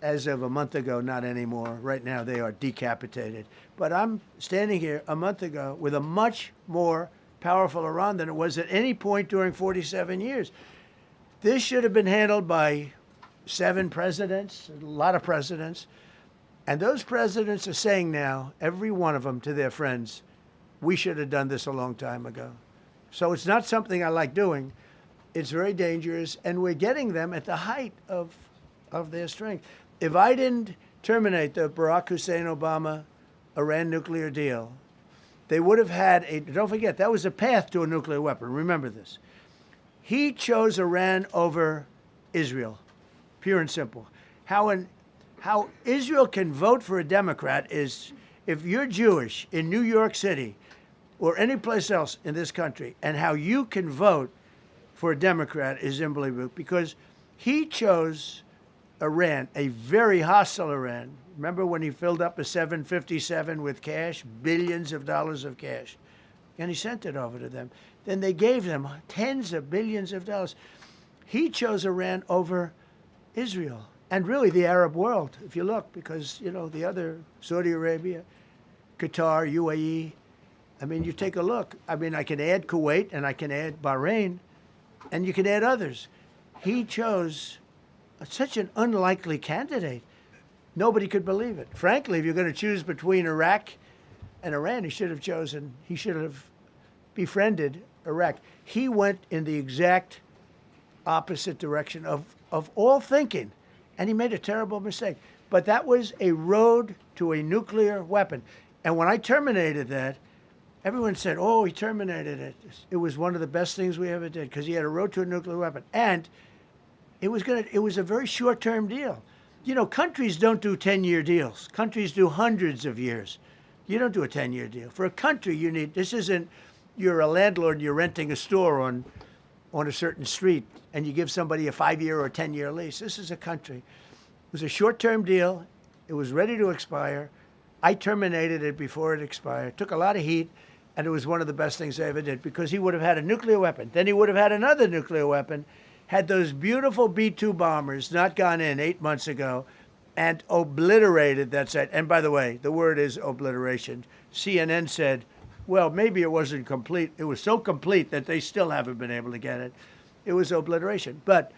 as of a month ago, not anymore. Right now, they are decapitated. But I'm standing here a month ago with a much more powerful Iran than it was at any point during 47 years. This should have been handled by 7 presidents, a lot of presidents. And those presidents are saying now, every one of them to their friends, we should have done this a long time ago. So it's not something I like doing. It's very dangerous, and we're getting them at the height of their strength. If I didn't terminate the Barack Hussein Obama Iran nuclear deal, they would have had don't forget, that was a path to a nuclear weapon. Remember this. He chose Iran over Israel, pure and simple. How Israel can vote for a Democrat is, if you're Jewish in New York City or any place else in this country, and how you can vote for a Democrat is unbelievable, because he chose Iran, a very hostile Iran. Remember when he filled up a 757 with cash, billions of dollars of cash, and he sent it over to them. Then they gave them tens of billions of dollars. He chose Iran over Israel, and really the Arab world, if you look, because, you know, the other, Saudi Arabia, Qatar, UAE, I mean, you take a look. I mean, I can add Kuwait and I can add Bahrain, and you can add others. He chose such an unlikely candidate. Nobody could believe it. Frankly, if you're going to choose between Iraq and Iran, he should have befriended Iraq. He went in the exact opposite direction of all thinking, and he made a terrible mistake. But that was a road to a nuclear weapon. And when I terminated that, everyone said, oh, he terminated it. It was one of the best things we ever did because he had a road to a nuclear weapon. And it was a very short-term deal. You know, countries don't do 10-year deals. Countries do hundreds of years. You don't do a 10-year deal. For a country, this isn't, you're a landlord and you're renting a store on a certain street and you give somebody a 5-year or a 10-year lease. This is a country. It was a short-term deal. It was ready to expire. I terminated it before it expired. Took a lot of heat, and it was one of the best things I ever did because he would have had a nuclear weapon. Then he would have had another nuclear weapon, had those beautiful B-2 bombers not gone in 8 months ago and obliterated that site. And by the way, the word is obliteration. CNN said, well, maybe it wasn't complete. It was so complete that they still haven't been able to get it. It was obliteration. But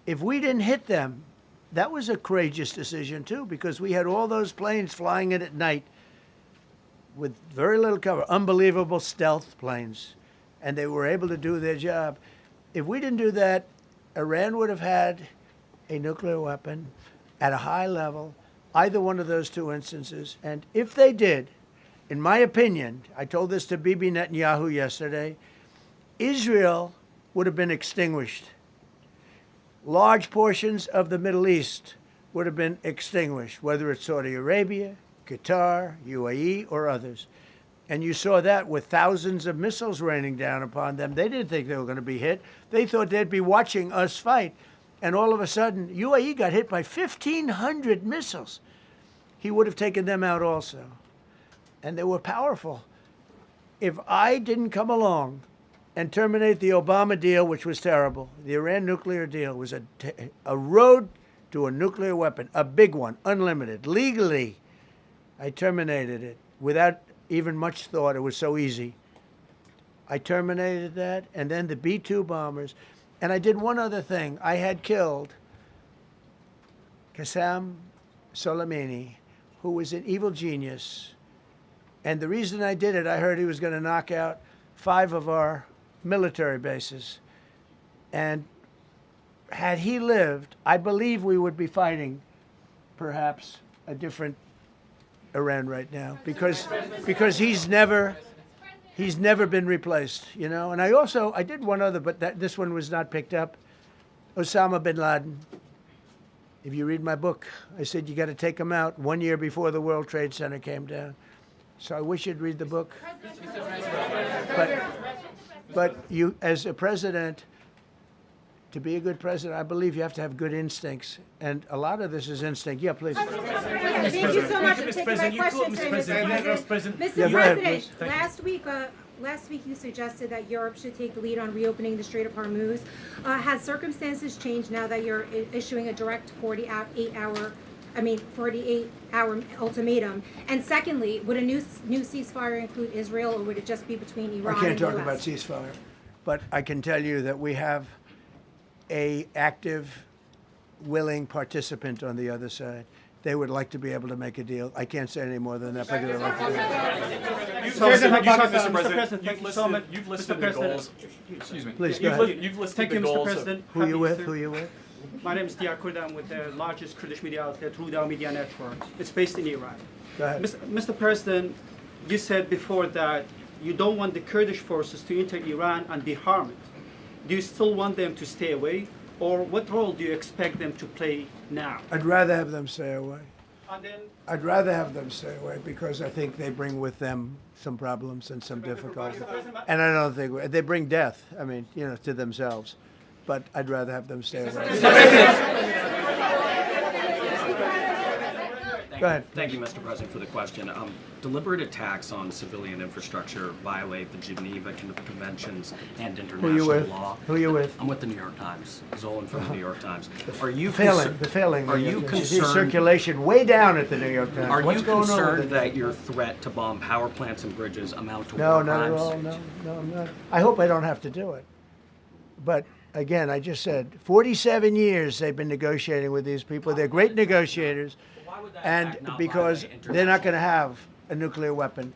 if we didn't hit them, that was a courageous decision, too, because we had all those planes flying in at night with very little cover, unbelievable stealth planes, and they were able to do their job. If we didn't do that, Iran would have had a nuclear weapon at a high level, either one of those two instances. And if they did, in my opinion, I told this to Bibi Netanyahu yesterday, Israel would have been extinguished. Large portions of the Middle East would have been extinguished, whether it's Saudi Arabia, Qatar, UAE, or others. And you saw that with thousands of missiles raining down upon them. They didn't think they were going to be hit. They thought they'd be watching us fight. And all of a sudden, UAE got hit by 1,500 missiles. He would have taken them out also. And they were powerful. If I didn't come along and terminate the Obama deal, which was terrible, the Iran nuclear deal was a road to a nuclear weapon, a big one, unlimited, legally. I terminated it without even much thought. It was so easy. I terminated that, and then the B-2 bombers. And I did one other thing. I had killed Qasem Soleimani, who was an evil genius. And the reason I did it, I heard he was going to knock out 5 of our military bases. And had he lived, I believe we would be fighting perhaps a different Iran right now, because he's never been replaced, you know. And I did one other, but this one was not picked up. Osama bin Laden. If you read my book, I said you got to take him out 1 year before the World Trade Center came down. So I wish you'd read the book. But you, as a president, to be a good president, I believe you have to have good instincts. And a lot of this is instinct. Yeah, please. Thank you so much for taking my question, Mr. President. Yeah, go ahead, please. Last week you suggested that Europe should take the lead on reopening the Strait of Hormuz. Has circumstances changed now that you're issuing a direct 48-hour ultimatum? And secondly, would a new ceasefire include Israel, or would it just be between Iran and the US? I can't talk about ceasefire, but I can tell you that we have a active, willing participant on the other side. They would like to be able to make a deal. I can't say any more than that, but they'd like to do it. Mr. President, thank you so much. You've listed the goals. Excuse me. Please, go ahead. You've listed Thank the you, Mr. goals. President. Who are you with? Who are you with? My name is Diyar Kurd. I'm with the largest Kurdish media outlet, Ruda Media Network. It's based in Iran. Go ahead. Mr. President, you said before that you don't want the Kurdish forces to enter Iran and be harmed. Do you still want them to stay away? Or what role do you expect them to play now? I'd rather have them stay away. And then, I'd rather have them stay away because I think they bring with them some problems and some difficulties. And I don't think they bring death, I mean, you know, to themselves. But I'd rather have them stay away. Go Go ahead. Thank you, Mr. President, for the question. Deliberate attacks on civilian infrastructure violate the Geneva Conventions and international law. Who are you with? I'm with the New York Times. Zolan from the New York Times. Are you The failing. Are you concerned? Circulation way down at the New York Times. Are What's you going on concerned with it? that your threat to bomb power plants and bridges amount to No, war not crimes? at all. No, I'm not. I hope I don't have to do it. But again, I just said 47 years they've been negotiating with these people. They're great negotiators, and because they're not going to have a nuclear weapon.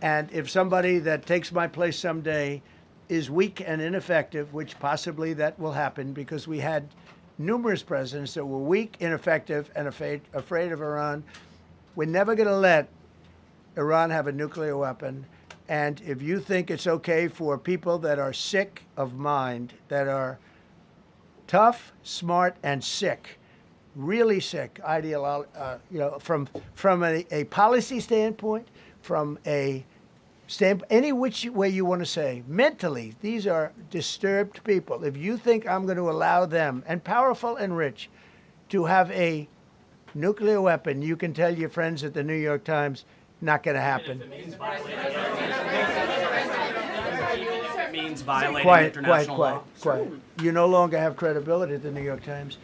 And if somebody that takes my place someday is weak and ineffective, which possibly that will happen because we had numerous presidents that were weak, ineffective, and afraid of Iran, we're never going to let Iran have a nuclear weapon. And if you think it's okay for people that are sick of mind, that are tough, smart, and sick, really sick, from a policy standpoint, from a any which way you want to say, mentally, these are disturbed people. If you think I'm going to allow them, and powerful and rich, to have a nuclear weapon, you can tell your friends at the New York Times, not going to happen. It means violating international law. Quiet. You no longer have credibility at the New York Times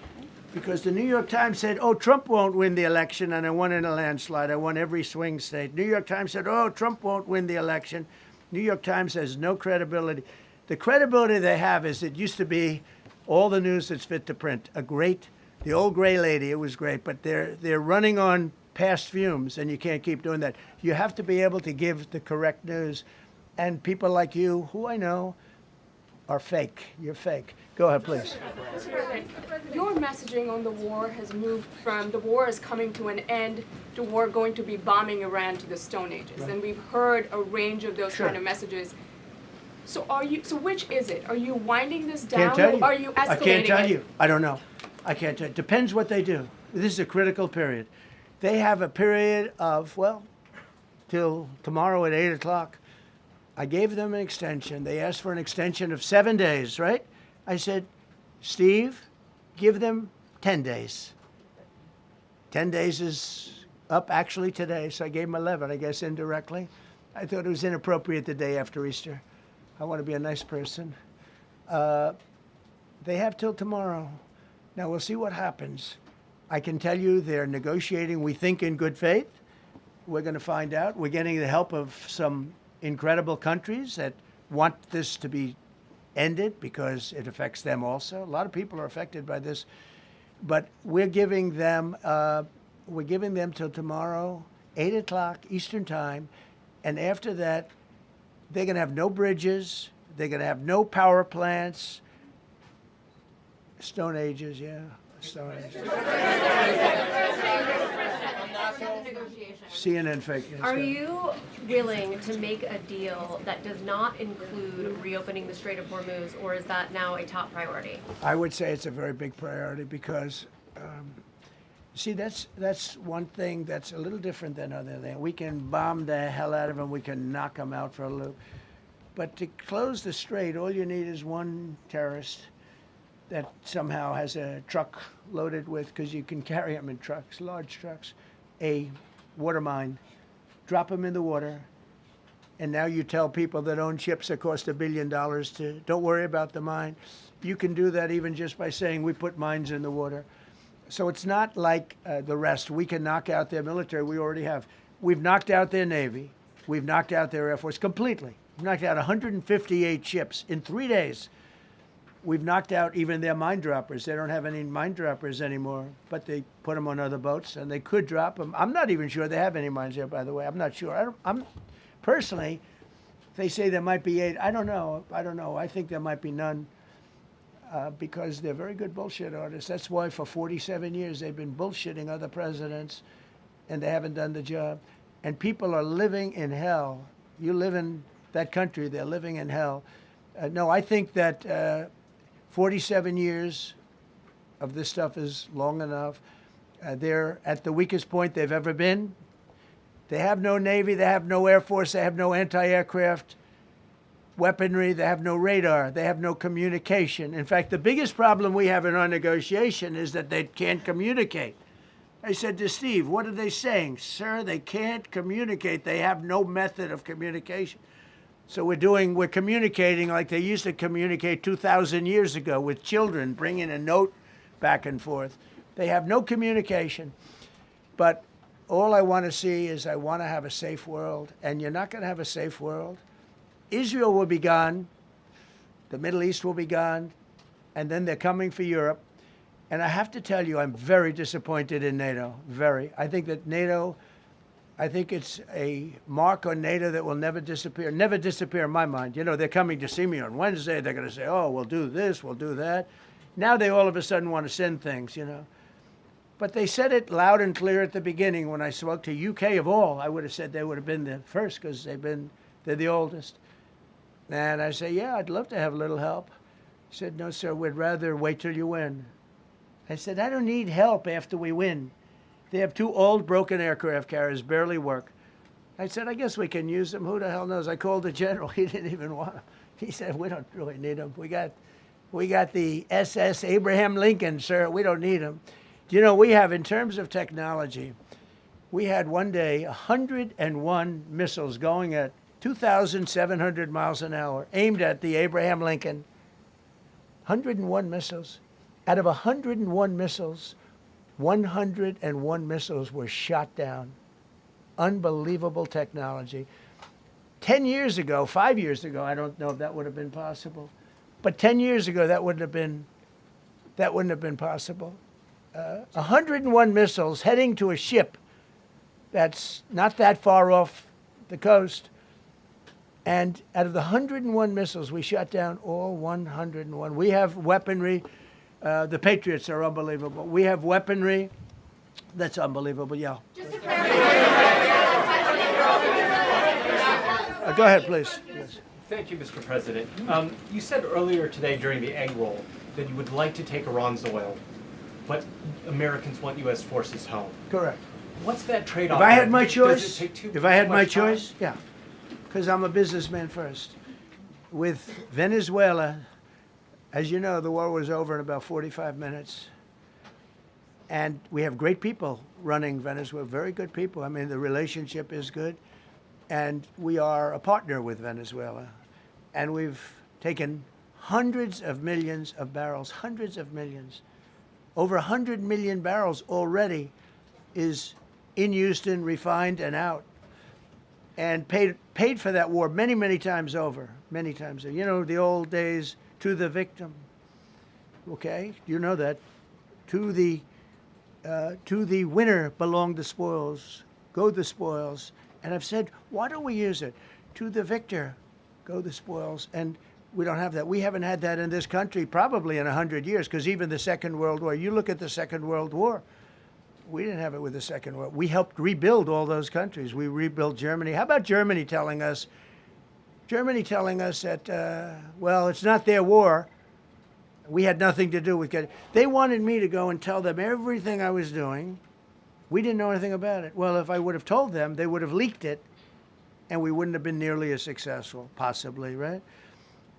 because the New York Times said, oh, Trump won't win the election, and I won in a landslide. I won every swing state. New York Times said, oh, Trump won't win the election. New York Times has no credibility. The credibility they have is it used to be all the news that's fit to print. The old gray lady, it was great, but they're running on past fumes, and you can't keep doing that. You have to be able to give the correct news. And people like you, who I know, are fake. You're fake. Go ahead, please. Your messaging on the war has moved from the war is coming to an end to war going to be bombing Iran to the Stone Ages. Right. And we've heard a range of those kind of messages. So which is it? Are you winding this down or are you escalating it? I can't tell you. I don't know. I can't tell you. Depends what they do. This is a critical period. They have a period of, till tomorrow at 8 o'clock. I gave them an extension. They asked for an extension of 7 days, right? I said, Steve, give them 10 days. 10 days is up actually today, so I gave them 11, I guess, indirectly. I thought it was inappropriate the day after Easter. I want to be a nice person. They have till tomorrow. Now, we'll see what happens. I can tell you they're negotiating, we think, in good faith. We're going to find out. We're getting the help of some incredible countries that want this to be ended because it affects them also. A lot of people are affected by this. But we're giving them till tomorrow, 8 o'clock Eastern Time. And after that, they're going to have no bridges. They're going to have no power plants. Stone Ages, yeah. Stone Ages. CNN fake news. Are you willing to make a deal that does not include reopening the Strait of Hormuz, or is that now a top priority? I would say it's a very big priority because, see, that's one thing that's a little different than other things. We can bomb the hell out of them. We can knock them out for a loop. But to close the strait, all you need is one terrorist that somehow has a truck loaded with, because you can carry them in trucks, large trucks, a water mine, drop them in the water, and now you tell people that own ships that cost $1 billion to don't worry about the mine. You can do that even just by saying we put mines in the water. So it's not like the rest. We can knock out their military. We already have. We've knocked out their Navy. We've knocked out their Air Force completely. We've knocked out 158 ships in 3 days. We've knocked out even their mine droppers. They don't have any mine droppers anymore, but they put them on other boats, and they could drop them. I'm not even sure they have any mines there, by the way. I'm not sure. I'm personally, they say there might be 8. I don't know. I think there might be none because they're very good bullshit artists. That's why for 47 years they've been bullshitting other presidents, and they haven't done the job. And people are living in hell. You live in that country, they're living in hell. No, I think that 47 years of this stuff is long enough. They're at the weakest point they've ever been. They have no Navy, they have no Air Force, they have no anti-aircraft weaponry, they have no radar, they have no communication. In fact, the biggest problem we have in our negotiation is that they can't communicate. I said to Steve, what are they saying? Sir, they can't communicate. They have no method of communication. So we're communicating like they used to communicate 2,000 years ago with children, bringing a note back and forth. They have no communication. But all I want to see is I want to have a safe world. And you're not going to have a safe world. Israel will be gone. The Middle East will be gone. And then they're coming for Europe. And I have to tell you, I'm very disappointed in NATO. Very. I think that NATO, I think it's a mark on NATO that will never disappear. Never disappear in my mind. You know, they're coming to see me on Wednesday. They're going to say, oh, we'll do this, we'll do that. Now they all of a sudden want to send things, you know. But they said it loud and clear at the beginning when I spoke to UK of all. I would have said they would have been the first because they're the oldest. And I say, yeah, I'd love to have a little help. He said, no, sir, we'd rather wait till you win. I said, I don't need help after we win. They have 2 old broken aircraft carriers, barely work. I said, I guess we can use them. Who the hell knows? I called the general. He didn't even want them. He said, we don't really need them. We got the SS Abraham Lincoln, sir. We don't need them. You know, we have, in terms of technology, we had one day 101 missiles going at 2,700 miles an hour, aimed at the Abraham Lincoln. 101 missiles. Out of 101 missiles, 101 missiles were shot down. Unbelievable technology. 10 years ago, 5 years ago, I don't know if that would have been possible, but 10 years ago, that wouldn't have been possible. 101 missiles heading to a ship that's not that far off the coast. And out of the 101 missiles, we shot down all 101. We have weaponry. The Patriots are unbelievable. We have weaponry that's unbelievable, yeah. Go ahead, please. Yes. Thank you, Mr. President. You said earlier today during the egg roll that you would like to take Iran's oil, but Americans want U.S. forces home. Correct. What's that trade-off? If I had my choice, yeah, because I'm a businessman first. With Venezuela, as you know, the war was over in about 45 minutes. And we have great people running Venezuela, very good people. I mean, the relationship is good. And we are a partner with Venezuela. And we've taken hundreds of millions of barrels, hundreds of millions. Over 100 million barrels already is in Houston, refined and out. And paid for that war many, many times over, many times. You know, the old days, to the victim. Okay, you know that. To the winner belong the spoils, go the spoils. And I've said, why don't we use it? To the victor, go the spoils. And we don't have that. We haven't had that in this country probably in 100 years, because even the Second World War, you look at the Second World War, we didn't have it with the Second World War. We helped rebuild all those countries. We rebuilt Germany. How about Germany telling us that, well, it's not their war. We had nothing to do with it. They wanted me to go and tell them everything I was doing. We didn't know anything about it. Well, if I would have told them, they would have leaked it, and we wouldn't have been nearly as successful, possibly, right?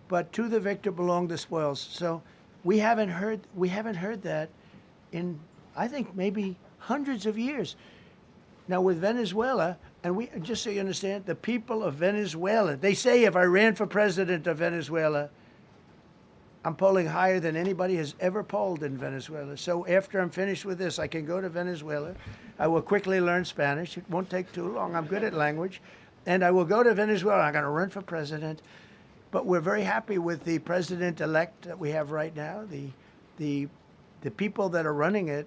But to the victor belong the spoils. So we haven't heard that in, I think, maybe hundreds of years. Now with Venezuela, and we, just so you understand, the people of Venezuela, they say if I ran for president of Venezuela, I'm polling higher than anybody has ever polled in Venezuela. So after I'm finished with this, I can go to Venezuela. I will quickly learn Spanish. It won't take too long. I'm good at language. And I will go to Venezuela. I'm going to run for president. But we're very happy with the president-elect that we have right now, the people that are running it.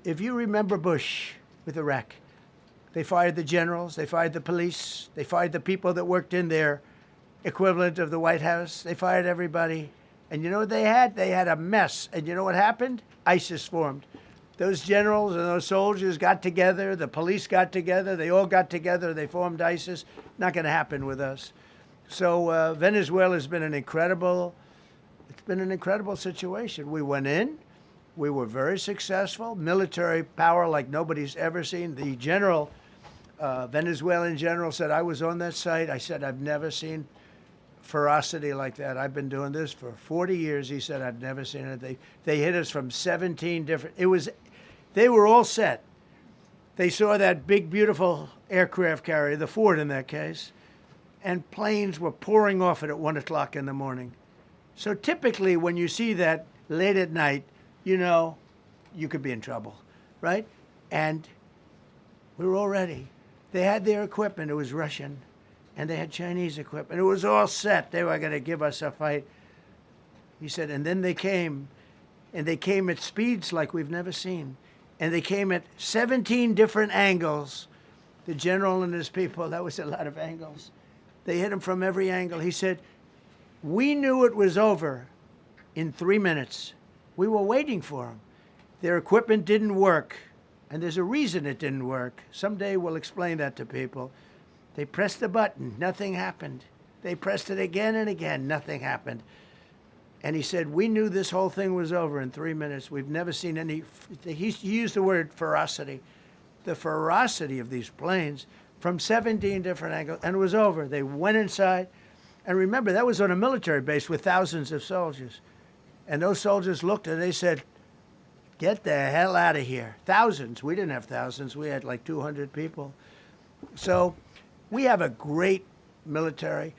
If you remember Bush with Iraq, they fired the generals, they fired the police, they fired the people that worked in their equivalent of the White House. They fired everybody. And you know what they had? They had a mess. And you know what happened? ISIS formed. Those generals and those soldiers got together, the police got together, they all got together, they formed ISIS. Not going to happen with us. So Venezuela has been an incredible situation. We went in, we were very successful, military power like nobody's ever seen. The general, Venezuelan general said, I was on that site. I said, I've never seen ferocity like that. I've been doing this for 40 years. He said, I've never seen it. They hit us from 17 different, They were all set. They saw that big, beautiful aircraft carrier, the Ford in that case, and planes were pouring off it at 1 o'clock in the morning. So typically when you see that late at night, you know you could be in trouble, right? And we were all ready. They had their equipment. It was Russian. And they had Chinese equipment. It was all set. They were going to give us a fight. He said, and then they came. And they came at speeds like we've never seen. And they came at 17 different angles. The general and his people, that was a lot of angles. They hit him from every angle. He said, we knew it was over in 3 minutes. We were waiting for them. Their equipment didn't work. And there's a reason it didn't work. Someday we'll explain that to people. They pressed the button, nothing happened. They pressed it again and again, nothing happened. And he said, we knew this whole thing was over in 3 minutes. We've never seen any, he used the word ferocity. The ferocity of these planes from 17 different angles, and it was over. They went inside. And remember, that was on a military base with thousands of soldiers. And those soldiers looked and they said, get the hell out of here. Thousands. We didn't have thousands. We had like 200 people. So we have a great military.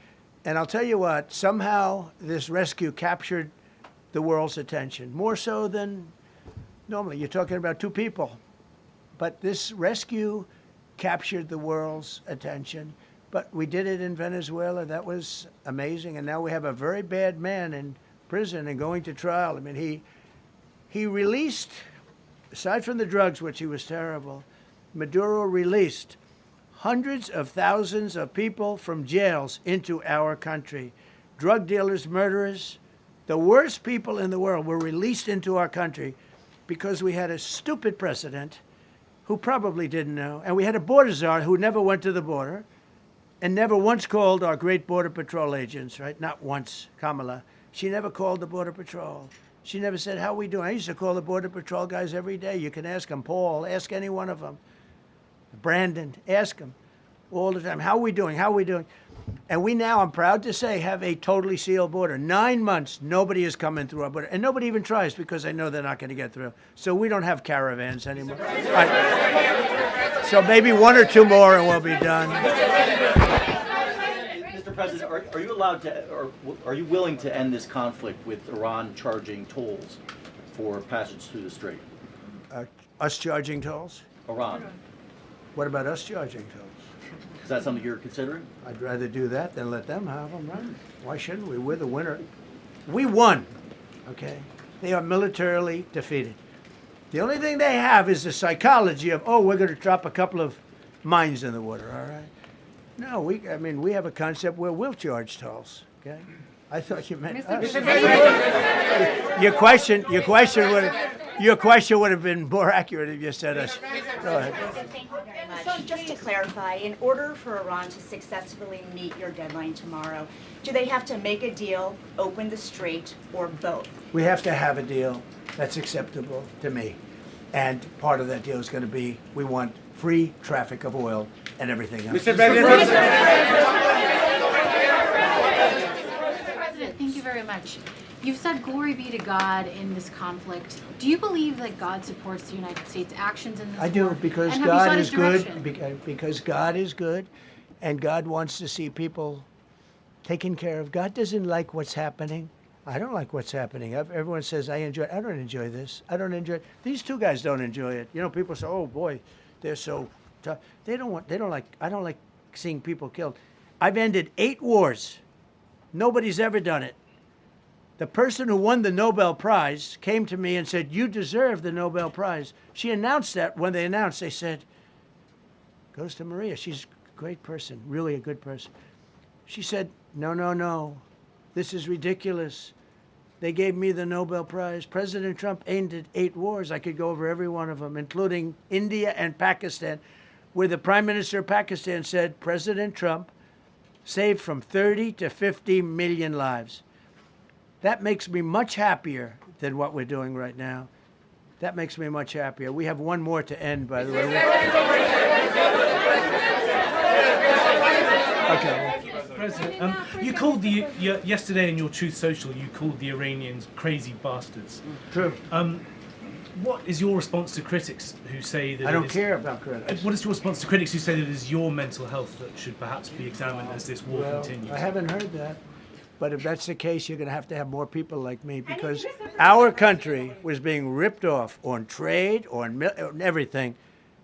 And I'll tell you what, somehow this rescue captured the world's attention, more so than normally. You're talking about 2 people. But this rescue captured the world's attention. But we did it in Venezuela. That was amazing. And now we have a very bad man in prison and going to trial. I mean, he released, aside from the drugs, which he was terrible, Maduro released hundreds of thousands of people from jails into our country. Drug dealers, murderers, the worst people in the world were released into our country because we had a stupid president who probably didn't know. And we had a border czar who never went to the border and never once called our great Border Patrol agents, right? Not once, Kamala. She never called the Border Patrol. She never said, how are we doing? I used to call the Border Patrol guys every day. You can ask them, Paul, ask any one of them. Brandon, ask them all the time. How are we doing? How are we doing? And we now, I'm proud to say, have a totally sealed border. 9 months, nobody is coming through our border. And nobody even tries because they know they're not going to get through. So we don't have caravans anymore. Right. So maybe 1 or 2 more and we'll be done. Mr. President, are you allowed to, or are you willing to end this conflict with Iran charging tolls for passage through the strait? Us charging tolls? Iran. What about us charging tolls? Is that something you're considering? I'd rather do that than let them have them, right? Why shouldn't we? We're the winner. We won, okay? They are militarily defeated. The only thing they have is the psychology of, oh, we're going to drop a couple of mines in the water, all right? No, we have a concept where we'll charge tolls, okay? I thought you meant us. Your question would have been more accurate if you said us. Go ahead. Thank you very much. So just to clarify, in order for Iran to successfully meet your deadline tomorrow, do they have to make a deal, open the strait, or both? We have to have a deal that's acceptable to me. And part of that deal is going to be, we want free traffic of oil and everything else. Mr. President, thank you very much. You've said glory be to God in this conflict. Do you believe that God supports the United States' actions in this war? I do, because And God is good. Because God is good, and God wants to see people taken care of. God doesn't like what's happening. I don't like what's happening. Everyone says, I enjoy it. I don't enjoy this. I don't enjoy it. These 2 guys don't enjoy it. You know, people say, oh boy, they're so tough. I don't like seeing people killed. I've ended 8 wars. Nobody's ever done it. The person who won the Nobel Prize came to me and said, you deserve the Nobel Prize. She announced that. When they announced, they said, goes to Maria. She's a great person, really a good person. She said, no, no, no. This is ridiculous. They gave me the Nobel Prize. President Trump ended 8 wars. I could go over every one of them, including India and Pakistan, where the Prime Minister of Pakistan said, President Trump saved from 30 to 50 million lives. That makes me much happier than what we're doing right now. That makes me much happier. We have 1 more to end, by the way. Okay. President, you called yesterday in your Truth Social, you called the Iranians crazy bastards. True. What is your response to critics who say that I don't care about critics. What is your response to critics who say that it is your mental health that should perhaps be examined as this war continues? I haven't heard that. But if that's the case, you're going to have more people like me, because our country was being ripped off on trade, on everything,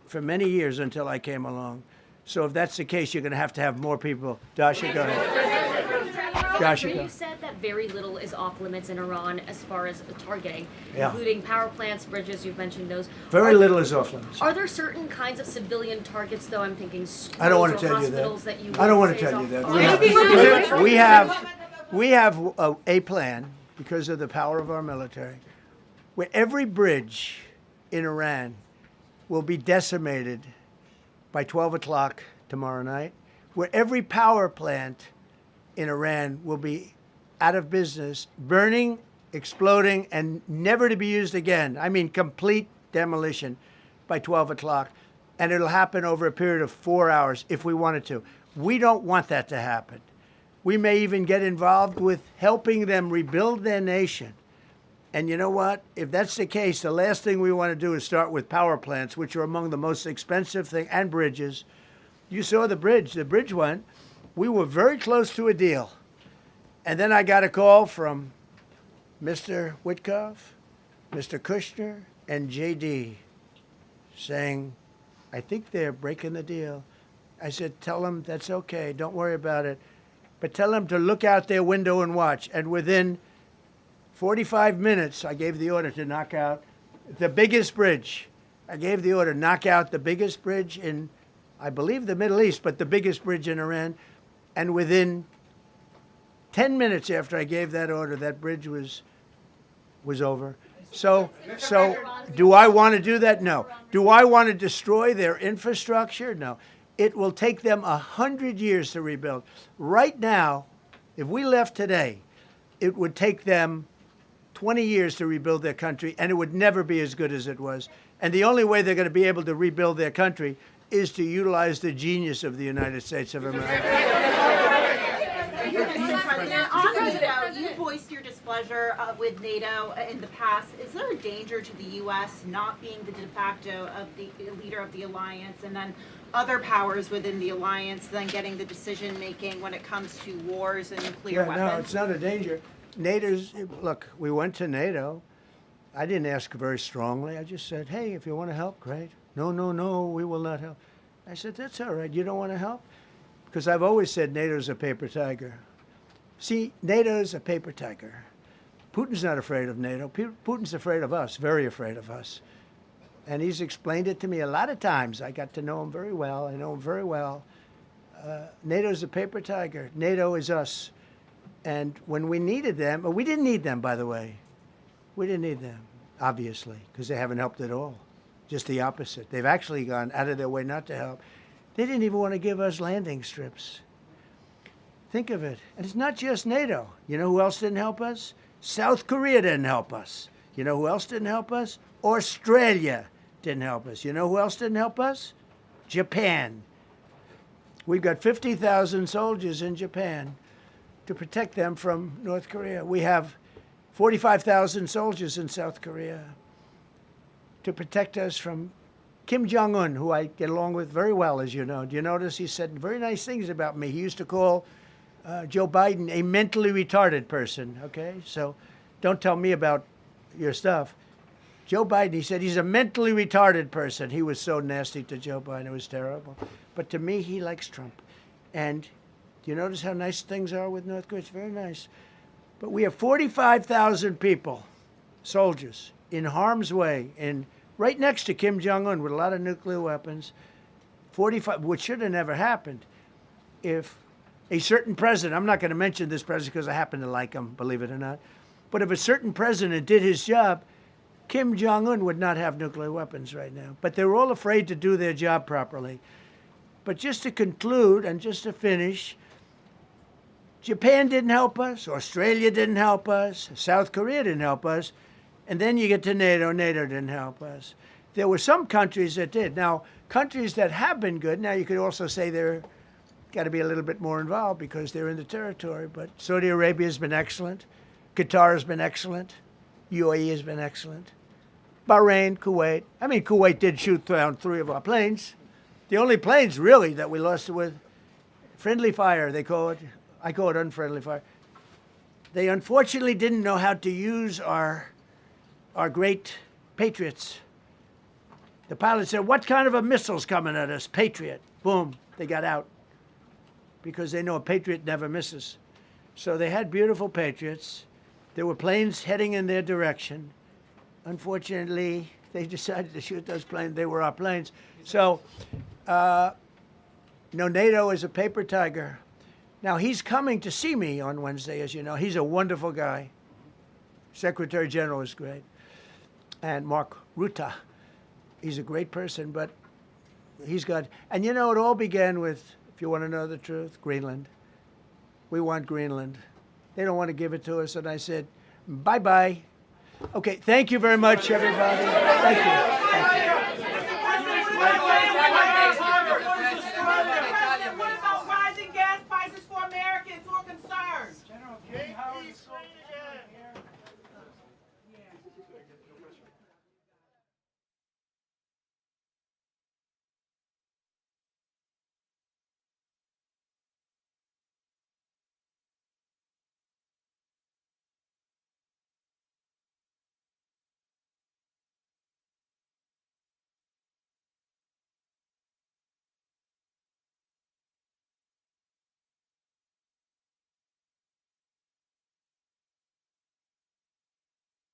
for many years until I came along. So if that's the case, you're going to have more people. Dasha, go ahead. Dasha, go. You said that very little is off limits in Iran as far as targeting, Yeah. including power plants, bridges, you've mentioned those. Very little is off limits. Are there certain kinds of civilian targets, though? I'm thinking schools I don't want to or tell you hospitals that. you I don't want would to say tell you is that. off- We have a plan, because of the power of our military, where every bridge in Iran will be decimated by 12 o'clock tomorrow night, where every power plant in Iran will be out of business, burning, exploding, and never to be used again. I mean, complete demolition by 12 o'clock. And it'll happen over a period of 4 hours if we wanted to. We don't want that to happen. We may even get involved with helping them rebuild their nation. And you know what? If that's the case, the last thing we want to do is start with power plants, which are among the most expensive thing, and bridges. You saw the bridge went. We were very close to a deal. And then I got a call from Mr. Witkoff, Mr. Kushner, and JD saying, I think they're breaking the deal. I said, tell them that's okay. Don't worry about it. But tell them to look out their window and watch. And within 45 minutes, I gave the order to knock out the biggest bridge. I gave the order, knock out the biggest bridge in, I believe, the Middle East, but the biggest bridge in Iran. And within 10 minutes after I gave that order, that bridge was over. So do I want to do that? No. Do I want to destroy their infrastructure? No. It will take them 100 years to rebuild. Right now, if we left today, it would take them 20 years to rebuild their country, and it would never be as good as it was. And the only way they're going to be able to rebuild their country is to utilize the genius of the United States of America. On NATO, you voiced your displeasure with NATO in the past. Is there a danger to the U.S. not being the de facto of the leader of the alliance, and then other powers within the alliance then getting the decision making when it comes to wars and nuclear weapons? No, it's not a danger. Look, we went to NATO. I didn't ask very strongly. I just said, hey, if you want to help, great. No, we will not help. I said, that's all right. You don't want to help? Because I've always said NATO's a paper tiger. See, NATO's a paper tiger. Putin's not afraid of NATO. Putin's afraid of us, very afraid of us. And he's explained it to me a lot of times. I got to know him very well. I know him very well. NATO's a paper tiger. NATO is us. And when we needed them, we didn't need them, by the way. We didn't need them, obviously, because they haven't helped at all. Just the opposite. They've actually gone out of their way not to help. They didn't even want to give us landing strips. Think of it. And it's not just NATO. You know who else didn't help us? South Korea didn't help us. You know who else didn't help us? Australia didn't help us. You know who else didn't help us? Japan. We've got 50,000 soldiers in Japan to protect them from North Korea. We have 45,000 soldiers in South Korea to protect us from Kim Jong-un, who I get along with very well, as you know. Do you notice he said very nice things about me? He used to call Joe Biden a mentally retarded person, okay? So don't tell me about your stuff. Joe Biden, he said he's a mentally retarded person. He was so nasty to Joe Biden. It was terrible. But to me, he likes Trump. And do you notice how nice things are with North Korea? It's very nice. But we have 45,000 people, soldiers, in harm's way, right next to Kim Jong-un with a lot of nuclear weapons. 45, which should have never happened if a certain president, I'm not going to mention this president because I happen to like him, believe it or not, but if a certain president did his job, Kim Jong-un would not have nuclear weapons right now. But they were all afraid to do their job properly. But just to conclude and just to finish, Japan didn't help us, Australia didn't help us, South Korea didn't help us, and then you get to NATO, NATO didn't help us. There were some countries that did. Now, countries that have been good, now you could also say they're got to be a little bit more involved because they're in the territory, but Saudi Arabia has been excellent, Qatar has been excellent, UAE has been excellent. Bahrain, Kuwait. I mean, Kuwait did shoot down 3 of our planes. The only planes, really, that we lost with friendly fire, they call it. I call it unfriendly fire. They unfortunately didn't know how to use our great Patriots. The pilot said, "What kind of a missile's coming at us?" Patriot. Boom, they got out. Because they know a Patriot never misses. So they had beautiful Patriots. There were planes heading in their direction. Unfortunately, they decided to shoot those planes. They were our planes. So, NATO is a paper tiger. Now, he's coming to see me on Wednesday, as you know. He's a wonderful guy. Secretary General is great. And Mark Rutte, he's a great person, but he's got... And it all began with, if you want to know the truth, Greenland. We want Greenland. They don't want to give it to us. And I said, bye-bye. Okay, thank you very much, everybody. Thank you.